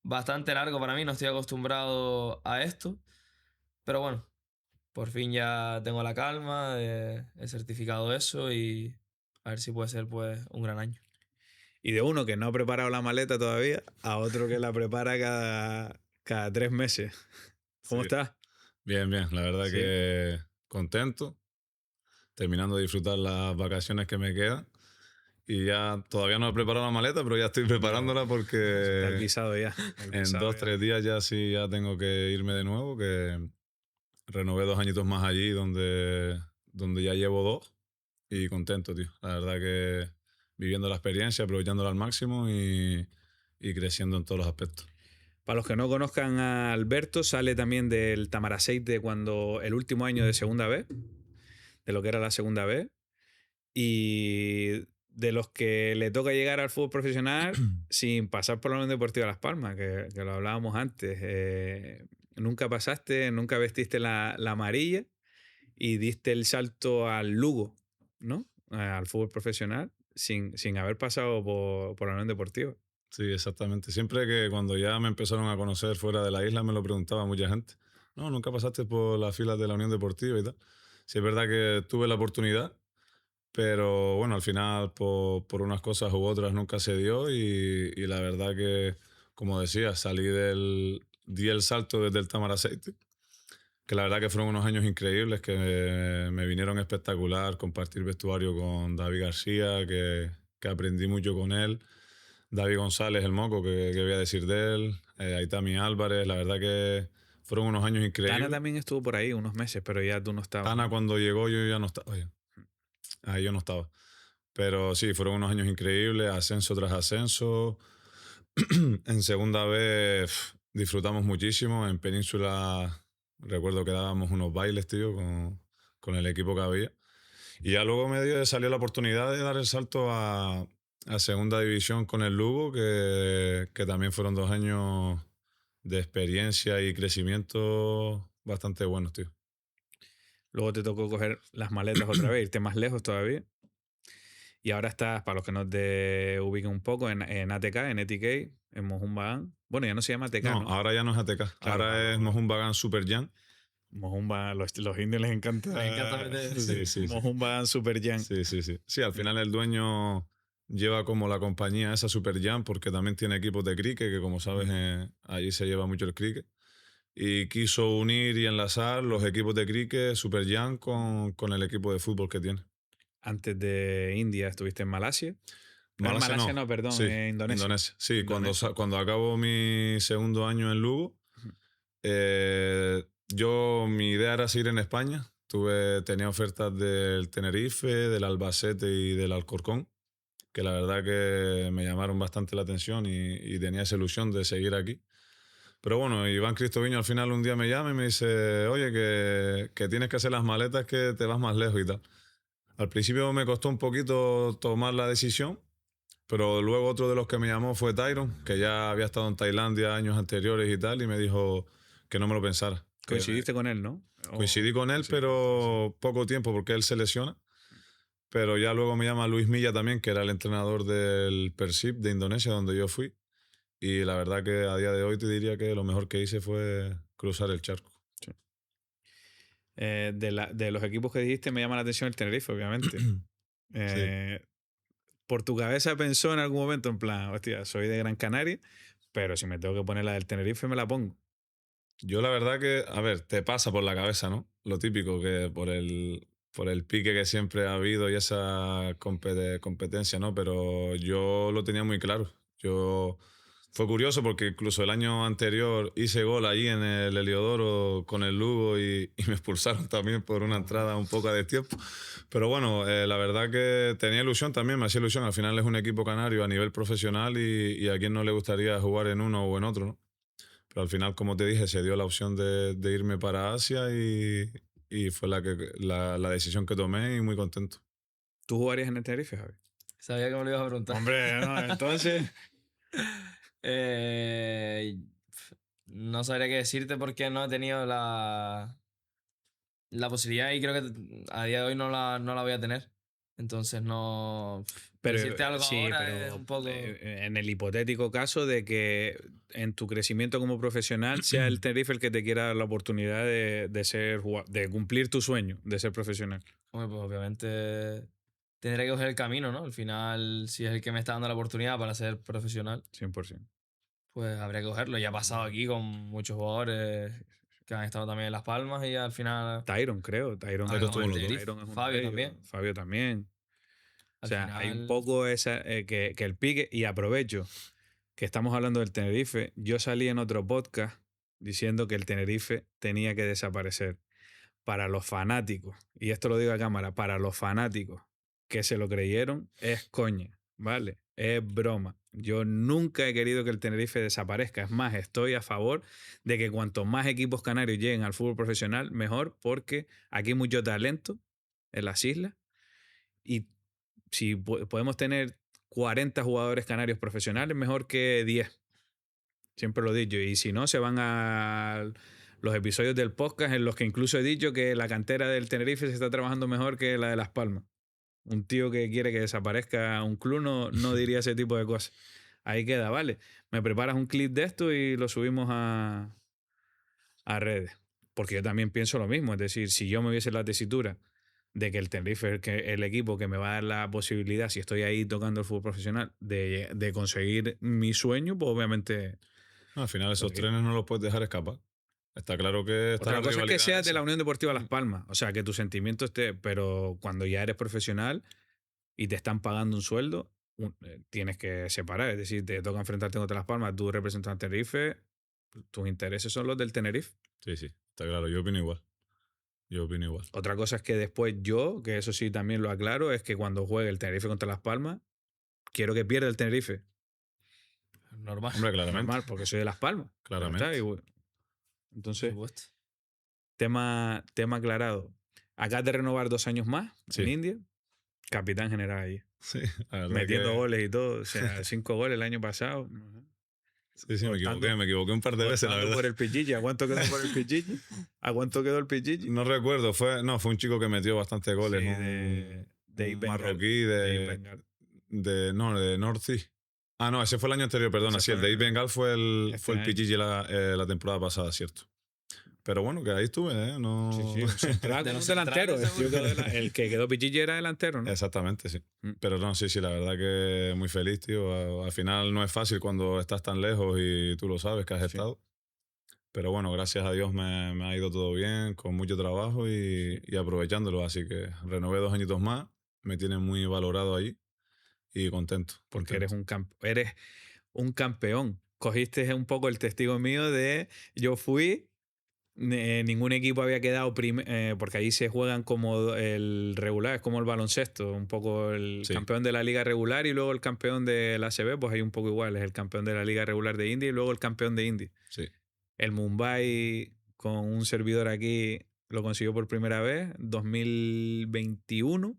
bastante largo para mí, no estoy acostumbrado a esto, pero bueno, por fin ya tengo la calma, he certificado eso y a ver si puede ser pues un gran año. Y de uno que no ha preparado la maleta todavía a otro que la prepara cada 3 meses. Sí, ¿Cómo estás? bien, bien. La verdad Sí. que contento, terminando de disfrutar las vacaciones que me quedan. Y ya todavía no he preparado la maleta, pero ya estoy preparándola Está el porque visado ya. El en visado dos, ya. 3 días ya sí ya tengo que irme de nuevo, que renové 2 añitos más allí donde ya llevo 2 y contento, tío. La verdad que viviendo la experiencia, aprovechándola al máximo y creciendo en todos los aspectos. Para los que no conozcan a Alberto, sale también del Tamaraceite cuando el último año de segunda B, de lo que era la segunda B, y de los que le toca llegar al fútbol profesional sin pasar por la Unión Deportiva Las Palmas, que lo hablábamos antes. Nunca pasaste, nunca vestiste la amarilla y diste el salto al Lugo, ¿no? Al fútbol profesional, sin haber pasado por la Unión Deportiva. Sí, exactamente. Siempre que cuando ya me empezaron a conocer fuera de la isla me lo preguntaba mucha gente. No, nunca pasaste por las filas de la Unión Deportiva y tal. Sí, es verdad que tuve la oportunidad, pero bueno, al final por unas cosas u otras nunca se dio y la verdad que, como decía, di el salto desde el Tamaraceite, que la verdad que fueron unos años increíbles que me vinieron espectacular compartir vestuario con David García, que aprendí mucho con él. David González, el Moco, que voy a decir de él. Aitami Álvarez, la verdad que fueron unos años Tana increíbles. también estuvo por ahí unos meses, pero ya tú no estabas, Tana ¿no? cuando llegó yo ya no estaba. Oye, ahí yo no estaba. Pero sí, fueron unos años increíbles, ascenso tras ascenso. En segunda vez disfrutamos muchísimo. En Península recuerdo que dábamos unos bailes, tío, con el equipo que había. Y ya luego salió la oportunidad de dar el salto a segunda división con el Lugo, que también fueron 2 años de experiencia y crecimiento bastante buenos, tío. Luego te tocó coger las maletas otra vez, irte más lejos todavía. Y ahora estás, para los que no te ubiquen un poco, en ATK, en ETK, en Mohumbagán. Bueno, ya no se llama ATK, No, ¿no? ahora ya no es ATK, Claro, ahora es Mohun Bagan Super Jam. Mohumbagán, los indios les encanta. Me encanta meter. Sí, sí, sí. Mohumbagán Super Jam. Sí, sí, sí. Sí, al final el dueño lleva como la compañía esa Super Jam porque también tiene equipos de cricket, que como sabes, allí se lleva mucho el cricket. Y quiso unir y enlazar los equipos de cricket Super Jam con el equipo de fútbol que tiene. Antes de India estuviste en Malasia. En Malasia Malasia no, no, perdón, sí, en Indonesia. Indonesia. Sí, Indonesia. cuando acabo mi segundo año en Lugo, mi idea era seguir en España. Tenía ofertas del Tenerife, del Albacete y del Alcorcón, que la verdad que me llamaron bastante la atención y tenía esa ilusión de seguir aquí. Pero bueno, Iván Cristoviño al final un día me llama y me dice, oye, que tienes que hacer las maletas, que te vas más lejos y tal. Al principio me costó un poquito tomar la decisión, pero luego otro de los que me llamó fue Tyron, que ya había estado en Tailandia años anteriores y tal, y me dijo que no me lo pensara. Coincidiste con él, ¿no? Coincidí con él, pero poco tiempo porque él se lesiona. Pero ya luego me llama Luis Milla también, que era el entrenador del Persib de Indonesia, donde yo fui. Y la verdad que a día de hoy te diría que lo mejor que hice fue cruzar el charco. Sí. De los equipos que dijiste, me llama la atención el Tenerife, obviamente. Sí. Por tu cabeza pensó en algún momento, en plan, hostia, soy de Gran Canaria, pero si me tengo que poner la del Tenerife, me la pongo. Yo la verdad que, a ver, te pasa por la cabeza, ¿no? Lo típico, que por el pique que siempre ha habido y esa competencia, ¿no? Pero yo lo tenía muy claro. Fue curioso porque incluso el año anterior hice gol allí en el Heliodoro con el Lugo y me expulsaron también por una entrada un poco de tiempo. Pero bueno, la verdad que tenía ilusión también, me hacía ilusión. Al final es un equipo canario a nivel profesional y a quien no le gustaría jugar en uno o en otro, ¿no? Pero al final, como te dije, se dio la opción de irme para Asia y fue la decisión que tomé y muy contento. ¿Tú jugarías en el Tenerife, Javi? Sabía que me lo ibas a preguntar. Hombre, no, entonces... Eh, no sabría qué decirte porque no he tenido la posibilidad y creo que a día de hoy no la voy a tener. Entonces no... Pero, decirte algo sí, ahora pero es un poco... en el hipotético caso de que en tu crecimiento como profesional sea el Tenerife el que te quiera dar la oportunidad de cumplir tu sueño de ser profesional. Hombre, pues obviamente tendré que coger el camino, ¿no? Al final, si es el que me está dando la oportunidad para ser profesional, 100%. pues habría que cogerlo. Ya ha pasado aquí con muchos jugadores que han estado también en Las Palmas y al final... Tyron, creo. Tyron Tyron estuvo en los dos. Tyron es uno Fabio de ellos. también. Fabio también. O Al sea, hay un final- poco esa, que el pique, y aprovecho que estamos hablando del Tenerife. Yo salí en otro podcast diciendo que el Tenerife tenía que desaparecer. Para los fanáticos, y esto lo digo a cámara, para los fanáticos que se lo creyeron, es coña, ¿vale? Es broma. Yo nunca he querido que el Tenerife desaparezca. Es más, estoy a favor de que cuanto más equipos canarios lleguen al fútbol profesional, mejor, porque aquí hay mucho talento en las islas y si podemos tener 40 jugadores canarios profesionales, mejor que 10. Siempre lo he dicho. Y si no, se van a los episodios del podcast en los que incluso he dicho que la cantera del Tenerife se está trabajando mejor que la de Las Palmas. Un tío que quiere que desaparezca un club no diría ese tipo de cosas. Ahí queda, ¿vale? Me preparas un clip de esto y lo subimos a redes. Porque yo también pienso lo mismo. Es decir, si yo me hubiese la tesitura de que el Tenerife es el equipo que me va a dar la posibilidad, si estoy ahí tocando el fútbol profesional, de conseguir mi sueño, pues obviamente... No, al final esos trenes no los puedes dejar escapar. Está claro que está Otra la cosa es que rivalidad seas de la esa. Unión Deportiva Las Palmas, o sea, que tu sentimiento esté, pero cuando ya eres profesional y te están pagando un sueldo, tienes que separar, es decir, te toca enfrentarte contra Las Palmas, tú representas a Tenerife, tus intereses son los del Tenerife. Sí, sí, está claro, yo opino igual. Yo opino igual. Otra cosa es que después yo, que eso sí también lo aclaro, es que cuando juegue el Tenerife contra Las Palmas, quiero que pierda el Tenerife. Normal. Hombre, claramente. Normal, porque soy de Las Palmas. Ya Claramente. está, Por entonces, supuesto. tema aclarado. Acabas de renovar 2 años más Sí. en India. Capitán general ahí. Sí, la verdad Metiendo que... goles y todo. O sea, 5 goles el año pasado. Sí, sí, me Cortando- equivoqué un par de veces, la Cortando verdad. por el Pichichi. ¿A cuánto quedó por el Pichichi? ¿A cuánto quedó el Pichichi? No recuerdo, fue un chico que metió bastantes goles. Sí, un Ip Bengal. marroquí De Ip Bengal. de North Sea. Ah, no, ese fue el año anterior, perdona. Ese Sí, el fue de Ip Bengal fue el año. Pichichi la temporada pasada, cierto. Pero bueno, que ahí estuve, ¿eh? No... Sí, un central De con los un delantero. centrales, El, tío el que quedó Pichichi era delantero, ¿no? Exactamente, sí. Mm. Pero no, sí, la verdad que muy feliz, tío. Al final no es fácil cuando estás tan lejos y tú lo sabes que has Sí. estado. Pero bueno, gracias a Dios me ha ido todo bien, con mucho trabajo y aprovechándolo. Así que renové 2 añitos más, me tienen muy valorado ahí y contento. Porque contento. eres un campeón. Cogiste un poco el testigo mío de yo fui, ningún equipo había quedado porque ahí se juegan como el regular, es como el baloncesto, un poco el Sí. campeón de la liga regular y luego el campeón de la ACB, pues hay un poco igual, es el campeón de la liga regular de India y luego el campeón de India. Sí. El Mumbai con un servidor aquí lo consiguió por primera vez, 2021,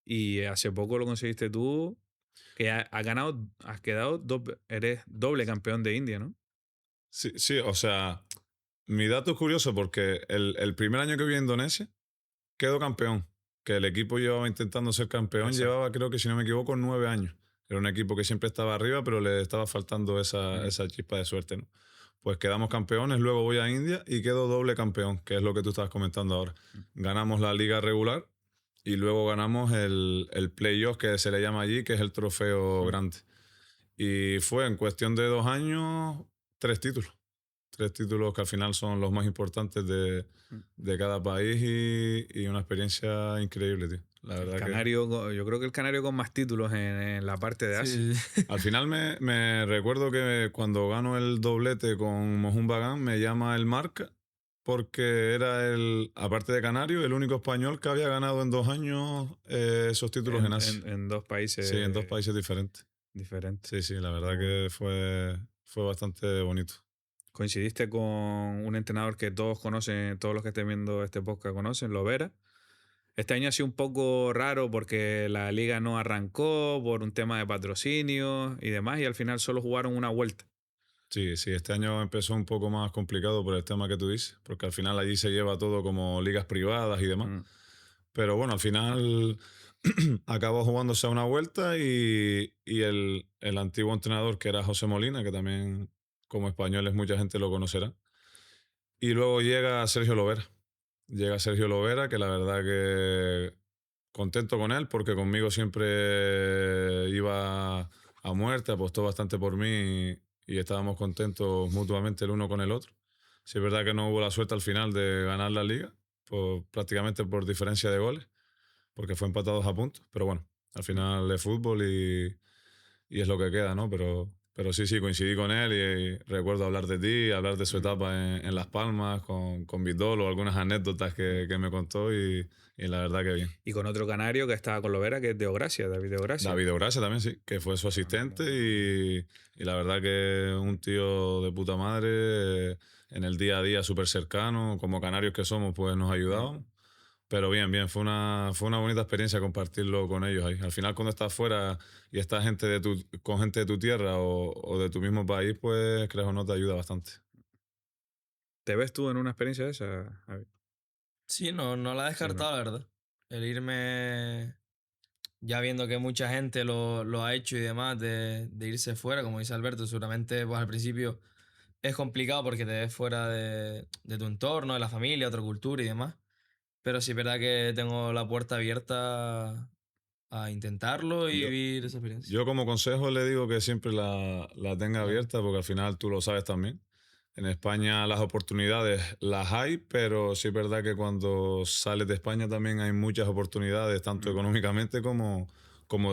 y hace poco lo conseguiste tú, que has ganado, eres doble campeón de India, ¿no? Sí, sí, o sea, mi dato es curioso porque el primer año que vi a Indonesia quedó campeón. Que el equipo llevaba intentando ser campeón, Exacto. llevaba, creo que si no me equivoco, 9 años. Era un equipo que siempre estaba arriba, pero le estaba faltando esa chispa de suerte, ¿no? Pues quedamos campeones, luego voy a India y quedo doble campeón, que es lo que tú estabas comentando ahora. Ganamos la liga regular y luego ganamos el playoff, que se le llama allí, que es el trofeo grande. Y fue en cuestión de 2 años, 3 títulos. 3 títulos que al final son los más importantes Mm. de cada país y una experiencia increíble, tío. La El verdad que canario, yo creo que el canario con más títulos en la parte de Asia. Sí, sí. al final me recuerdo que cuando gano el doblete con Mohun Bagan me llama el Marca porque era aparte de canario, el único español que había ganado en 2 años esos títulos en Asia. En dos Sí, en 2 países países diferentes. diferentes. Sí, sí, la verdad Bueno. que fue bastante bonito. Coincidiste con un entrenador que todos conocen, todos los que estén viendo este podcast conocen, Lovera. Este año ha sido un poco raro porque la liga no arrancó por un tema de patrocinio y demás, y al final solo jugaron una vuelta. Sí, sí, este año empezó un poco más complicado por el tema que tú dices, porque al final allí se lleva todo como ligas privadas y demás. Mm. Pero bueno, al final acabó jugándose a una vuelta y el antiguo entrenador, que era José Molina, que también como españoles mucha gente lo conocerá. Y luego llega Sergio Lovera. Llega Sergio Lovera, que la verdad que contento con él, porque conmigo siempre iba a muerte, apostó bastante por mí y estábamos contentos mutuamente el uno con el otro. Sí, es verdad que no hubo la suerte al final de ganar la liga, prácticamente por diferencia de goles, porque fue empatados a puntos, pero bueno, al final es fútbol y es lo que queda, ¿no? Pero sí, sí, coincidí con él y recuerdo hablar de ti, hablar de su etapa en Las Palmas con Vitolo, algunas anécdotas que me contó y la verdad que bien. Y con otro canario que estaba con Lovera, que es de Ogracia, David de Ogracia. David Ogracia también, sí, que fue su asistente y la verdad que un tío de puta madre, en el día a día súper cercano, como canarios que somos, pues nos ayudaban. Pero bien, bien, fue una bonita experiencia compartirlo con ellos ahí. Al final, cuando estás fuera y estás con gente de tu tierra o de tu mismo país, pues creas o no te ayuda bastante. ¿Te ves tú en una experiencia de esa, Javi? Sí, no la he Sí, ¿no? descartado, la verdad. El irme ya viendo que mucha gente lo ha hecho y demás, de irse fuera, como dice Alberto, seguramente pues al principio es complicado porque te ves fuera de tu entorno, de la familia, otra cultura y demás. Pero sí es verdad que tengo la puerta abierta a intentarlo y Yo, vivir esa experiencia. yo como consejo le digo que siempre la tenga Claro. abierta porque al final tú lo sabes también. En España las oportunidades las hay, pero sí es verdad que cuando sales de España también hay muchas oportunidades, tanto Mm. económicamente como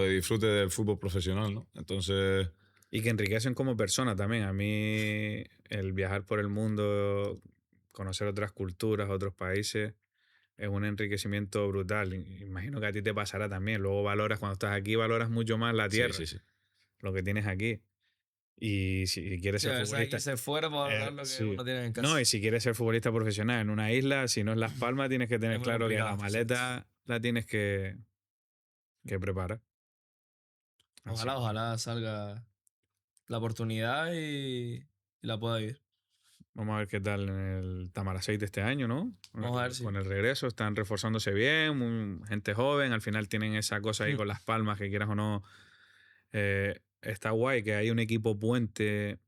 de disfrute del fútbol profesional, ¿no? Entonces, Y que enriquecen como persona también. A mí el viajar por el mundo, conocer otras culturas, otros países, es un enriquecimiento brutal. Imagino que a ti te pasará también. Luego valoras, cuando estás aquí, valoras mucho más la sí, tierra, sí, sí. lo que tienes aquí. Y si quieres Sí, ser a veces hay que futbolista, irse fuera para valorar lo que sí. uno tiene en No, casa. y si quieres ser futbolista profesional en una isla, si no es Las Palmas, tienes que Es tener muy claro que la complicado, exacto. maleta la tienes que preparar. Así Ojalá, que ojalá salga la oportunidad y la pueda vivir. vamos a ver qué tal en el Tamaraceite este año, ¿no? Vamos a ver si. Con el regreso, están reforzándose bien, gente joven, al final tienen esa cosa ahí Hmm. con Las Palmas, que quieras o no, está guay que hay un equipo puente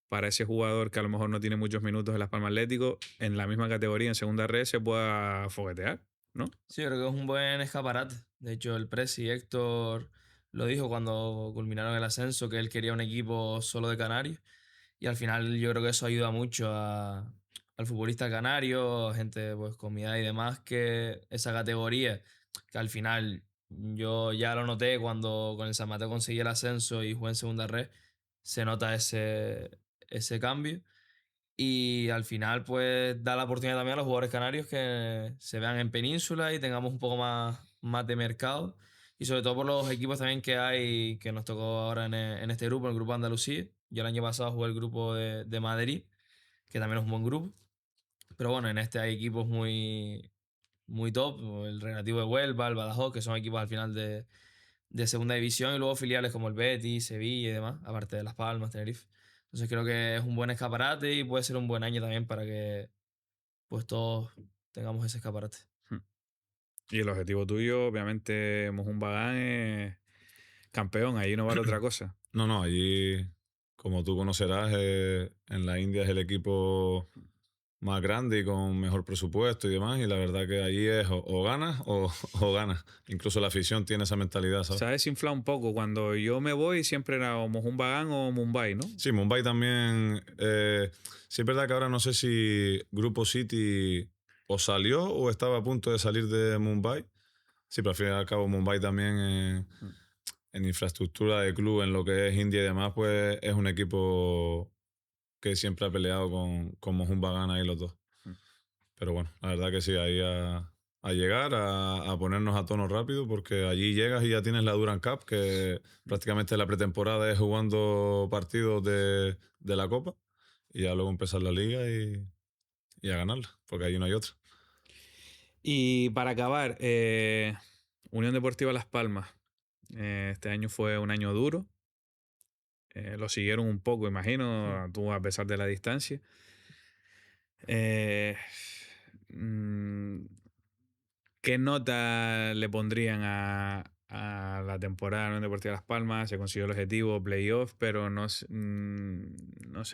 para ese jugador que a lo mejor no tiene muchos minutos en Las Palmas Atlético, en la misma categoría, en segunda red, se pueda foguetear, ¿no? Sí, yo creo que es un buen escaparate. De hecho, el Presi Héctor lo dijo cuando culminaron el ascenso, que él quería un equipo solo de Canarios. Y al final yo creo que eso ayuda mucho al futbolista canario, gente pues con mi edad y demás, que esa categoría, que al final yo ya lo noté cuando con el San Mateo conseguí el ascenso y jugué en segunda red, se nota ese cambio. Y al final, pues, da la oportunidad también a los jugadores canarios que se vean en península y tengamos un poco más de mercado. Y sobre todo por los equipos también que hay, que nos tocó ahora en este grupo, el grupo de Andalucía. Yo el año pasado jugué el grupo de Madrid, que también es un buen grupo. Pero bueno, en este hay equipos muy top, como el Recreativo de Huelva, el Badajoz, que son equipos al final de segunda división, y luego filiales como el Betis, Sevilla y demás, aparte de Las Palmas, Tenerife. Entonces creo que es un buen escaparate y puede ser un buen año también para que pues todos tengamos ese escaparate. Y el objetivo tuyo, obviamente, Mohun Bagan es campeón, ahí no vale otra cosa. No, no, allí, como tú conocerás, en la India es el equipo más grande y con mejor presupuesto y demás. Y la verdad que allí es o ganas o ganas. Incluso la afición tiene esa mentalidad, Se ¿sabes? ha desinflado un poco. Cuando yo me voy siempre era o Mohun Bagan o Mumbai, ¿no? Sí, Mumbai también. Sí, es verdad que ahora no sé si Grupo City o salió o estaba a punto de salir de Mumbai. Sí, pero al fin y al cabo Mumbai también Mm, en infraestructura de club, en lo que es India y demás, pues es un equipo que siempre ha peleado con Mohun Bagan ahí los dos. mm. Pero bueno, la verdad que sí, ahí a llegar, a ponernos a tono rápido, porque allí llegas y ya tienes la Durand Cup, que prácticamente la pretemporada es jugando partidos de la Copa, y ya luego empezar la liga y a ganarla, porque allí no hay otra. Y para acabar, Unión Deportiva Las Palmas. Este año fue un año duro. Lo siguieron un poco, Mm. imagino, tú a pesar de la distancia. Eh, mm, ¿Qué nota le pondrían a la temporada de la Unión Deportiva Las Palmas? Se consiguió el objetivo, playoff, pero no sé,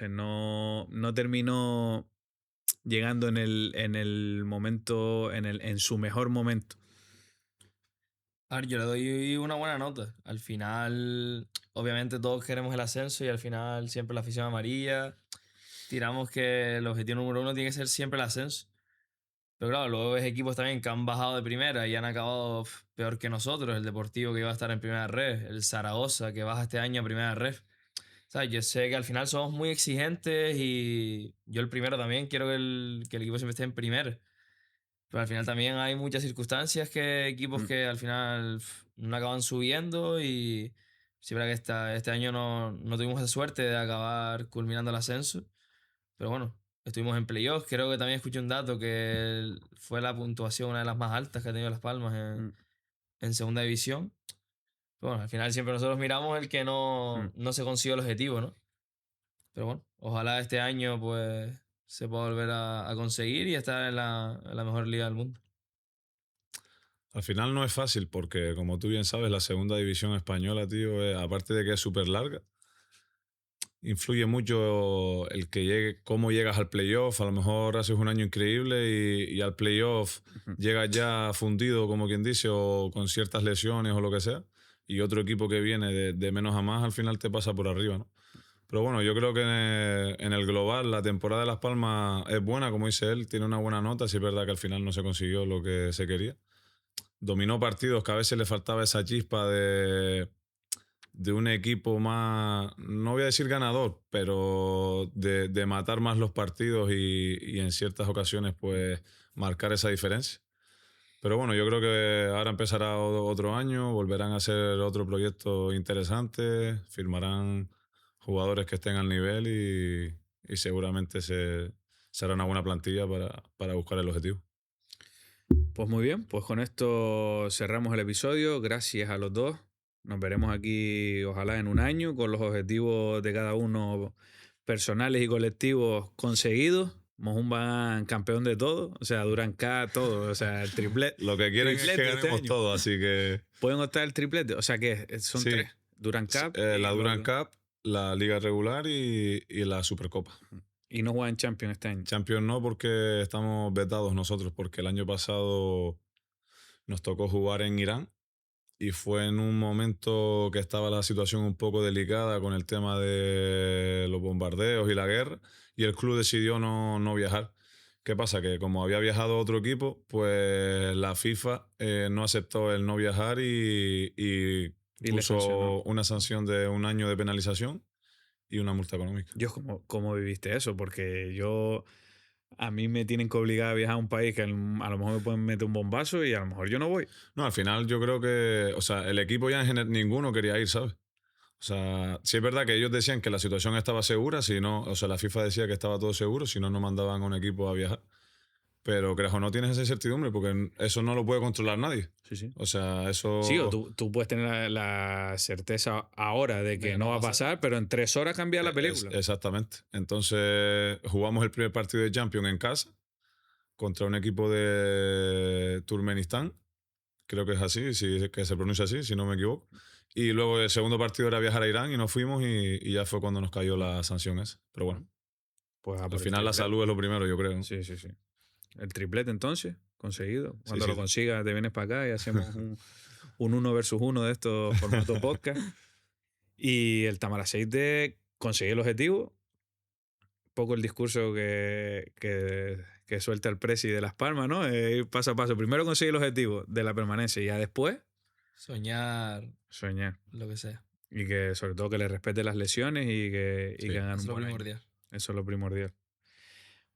no terminó llegando en el momento, en su mejor momento. A ver, yo le doy una buena nota. Al final, obviamente todos queremos el ascenso y al final siempre la afición amarilla. Tiramos que el objetivo número uno tiene que ser siempre el ascenso. Pero claro, luego ves equipos también que han bajado de primera y han acabado peor que nosotros. El Deportivo que iba a estar en primera red, el Zaragoza que baja este año a primera red. ¿Sabes? Yo sé que al final somos muy exigentes y yo el primero también quiero que el equipo siempre esté en primera. Pero al final también hay muchas circunstancias que equipos Mm, que al final no acaban subiendo y sí, verdad que este año no tuvimos esa suerte de acabar culminando el ascenso. Pero bueno, estuvimos en playoffs. Creo que también escuché un dato que fue la puntuación una de las más altas que ha tenido Las Palmas mm, en segunda división. Pero bueno, al final siempre nosotros miramos el que mm. no se consiguió el objetivo, ¿no? Pero bueno, ojalá este año pues se pueda volver a conseguir y estar en la mejor liga del mundo. Al final no es fácil, porque como tú bien sabes, la segunda división española, tío, aparte de que es súper larga, influye mucho el que llegue, cómo llegas al playoff. A lo mejor haces un año increíble y al playoff Ujú. llegas ya fundido, como quien dice, o con ciertas lesiones o lo que sea. Y otro equipo que viene de menos a más al final te pasa por arriba, ¿no? Pero bueno, yo creo que en el global la temporada de Las Palmas es buena, como dice él, tiene una buena nota. Sí es verdad que al final no se consiguió lo que se quería. Dominó partidos que a veces le faltaba esa chispa de un equipo más, no voy a decir ganador, pero de matar más los partidos y en ciertas ocasiones pues marcar esa diferencia. Pero bueno, yo creo que ahora empezará otro año, volverán a hacer otro proyecto interesante, firmarán jugadores que estén al nivel y seguramente se hará una buena plantilla para buscar el objetivo. Pues muy bien, pues con esto cerramos el episodio. Gracias a los dos. Nos veremos aquí, ojalá en un año, con los objetivos de cada uno personales y colectivos conseguidos. Mohun Bagan campeón de todo, o sea, Durán K, todo, o sea, el Lo que quieren es que triplete este ganemos año. todo, así que Pueden optar el triplete, o sea que son sí, tres: Durán Cup la Durand Cup, la Liga Regular y la Supercopa. y no juegan Champions este año. Champions no, porque estamos vetados nosotros, porque el año pasado nos tocó jugar en Irán y fue en un momento que estaba la situación un poco delicada con el tema de los bombardeos y la guerra, y el club decidió no viajar. ¿Qué pasa? Que como había viajado otro equipo, pues la FIFA no aceptó el no viajar y Y le sancionó. puso una sanción de un año de penalización y una multa económica. Dios, ¿cómo viviste eso? Porque a mí me tienen que obligar a viajar a un país que a lo mejor me pueden meter un bombazo y a lo mejor yo no voy. No, al final yo creo que, o sea, el equipo ya en general, ninguno quería ir, ¿sabes? O sea, sí es verdad que ellos decían que la situación estaba segura, si no, o sea, la FIFA decía que estaba todo seguro, si no, no mandaban a un equipo a viajar. Pero creas o no tienes esa incertidumbre, porque eso no lo puede controlar nadie. Sí, sí. O sea, Sí, o eso. tú puedes tener la certeza ahora de De que que no no va va a a pasar. pasar, pero en 3 horas cambia la película. Exactamente. Entonces, jugamos el primer partido de Champions en casa contra un equipo de Turkmenistán. Creo que es así, si, que se pronuncia así, si no me equivoco. Y luego el segundo partido era viajar a Irán y nos fuimos y ya fue cuando nos cayó la sanción esa. Pero bueno, Pues Al final la salud es lo primero, yo creo. Sí. El triplete entonces, conseguido. Sí, Cuando sí. lo consigas, te vienes para acá y hacemos un 1 versus 1 de estos formatos podcast. Y el Tamaraceite, conseguí el objetivo. Poco el discurso que suelta el presi de Las Palmas, ¿no? Ir paso a paso. Primero conseguir el objetivo de la permanencia y ya después Soñar, soñar. lo que sea. Y que sobre todo que le respete las lesiones y que Sí, hagan Eso es un lo buen año. primordial. Eso es lo primordial.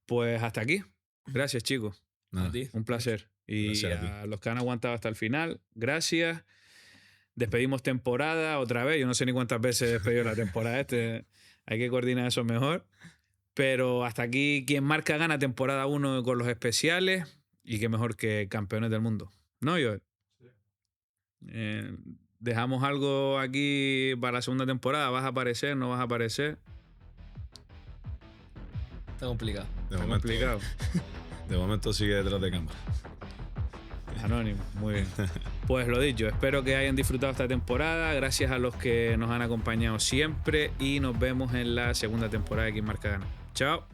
Pues hasta aquí. Gracias, chicos. Nada. A ti. Un placer. Y Gracias a ti. a los que han aguantado hasta el final, gracias. Despedimos temporada otra vez. Yo no sé ni cuántas veces he despedido la temporada. Hay que coordinar eso mejor. Pero hasta aquí, quien marca gana temporada 1 con los especiales. Y qué mejor que campeones del mundo. ¿No, Joel? Dejamos algo aquí para la segunda temporada. ¿Vas a aparecer? ¿No vas a aparecer? Está complicado. De momento, Complicado. de momento sigue detrás de cámara. Anónimo, muy bien. Pues lo dicho, espero que hayan disfrutado esta temporada. Gracias a los que nos han acompañado siempre y nos vemos en la segunda temporada de Quien Marca Gana. Chao.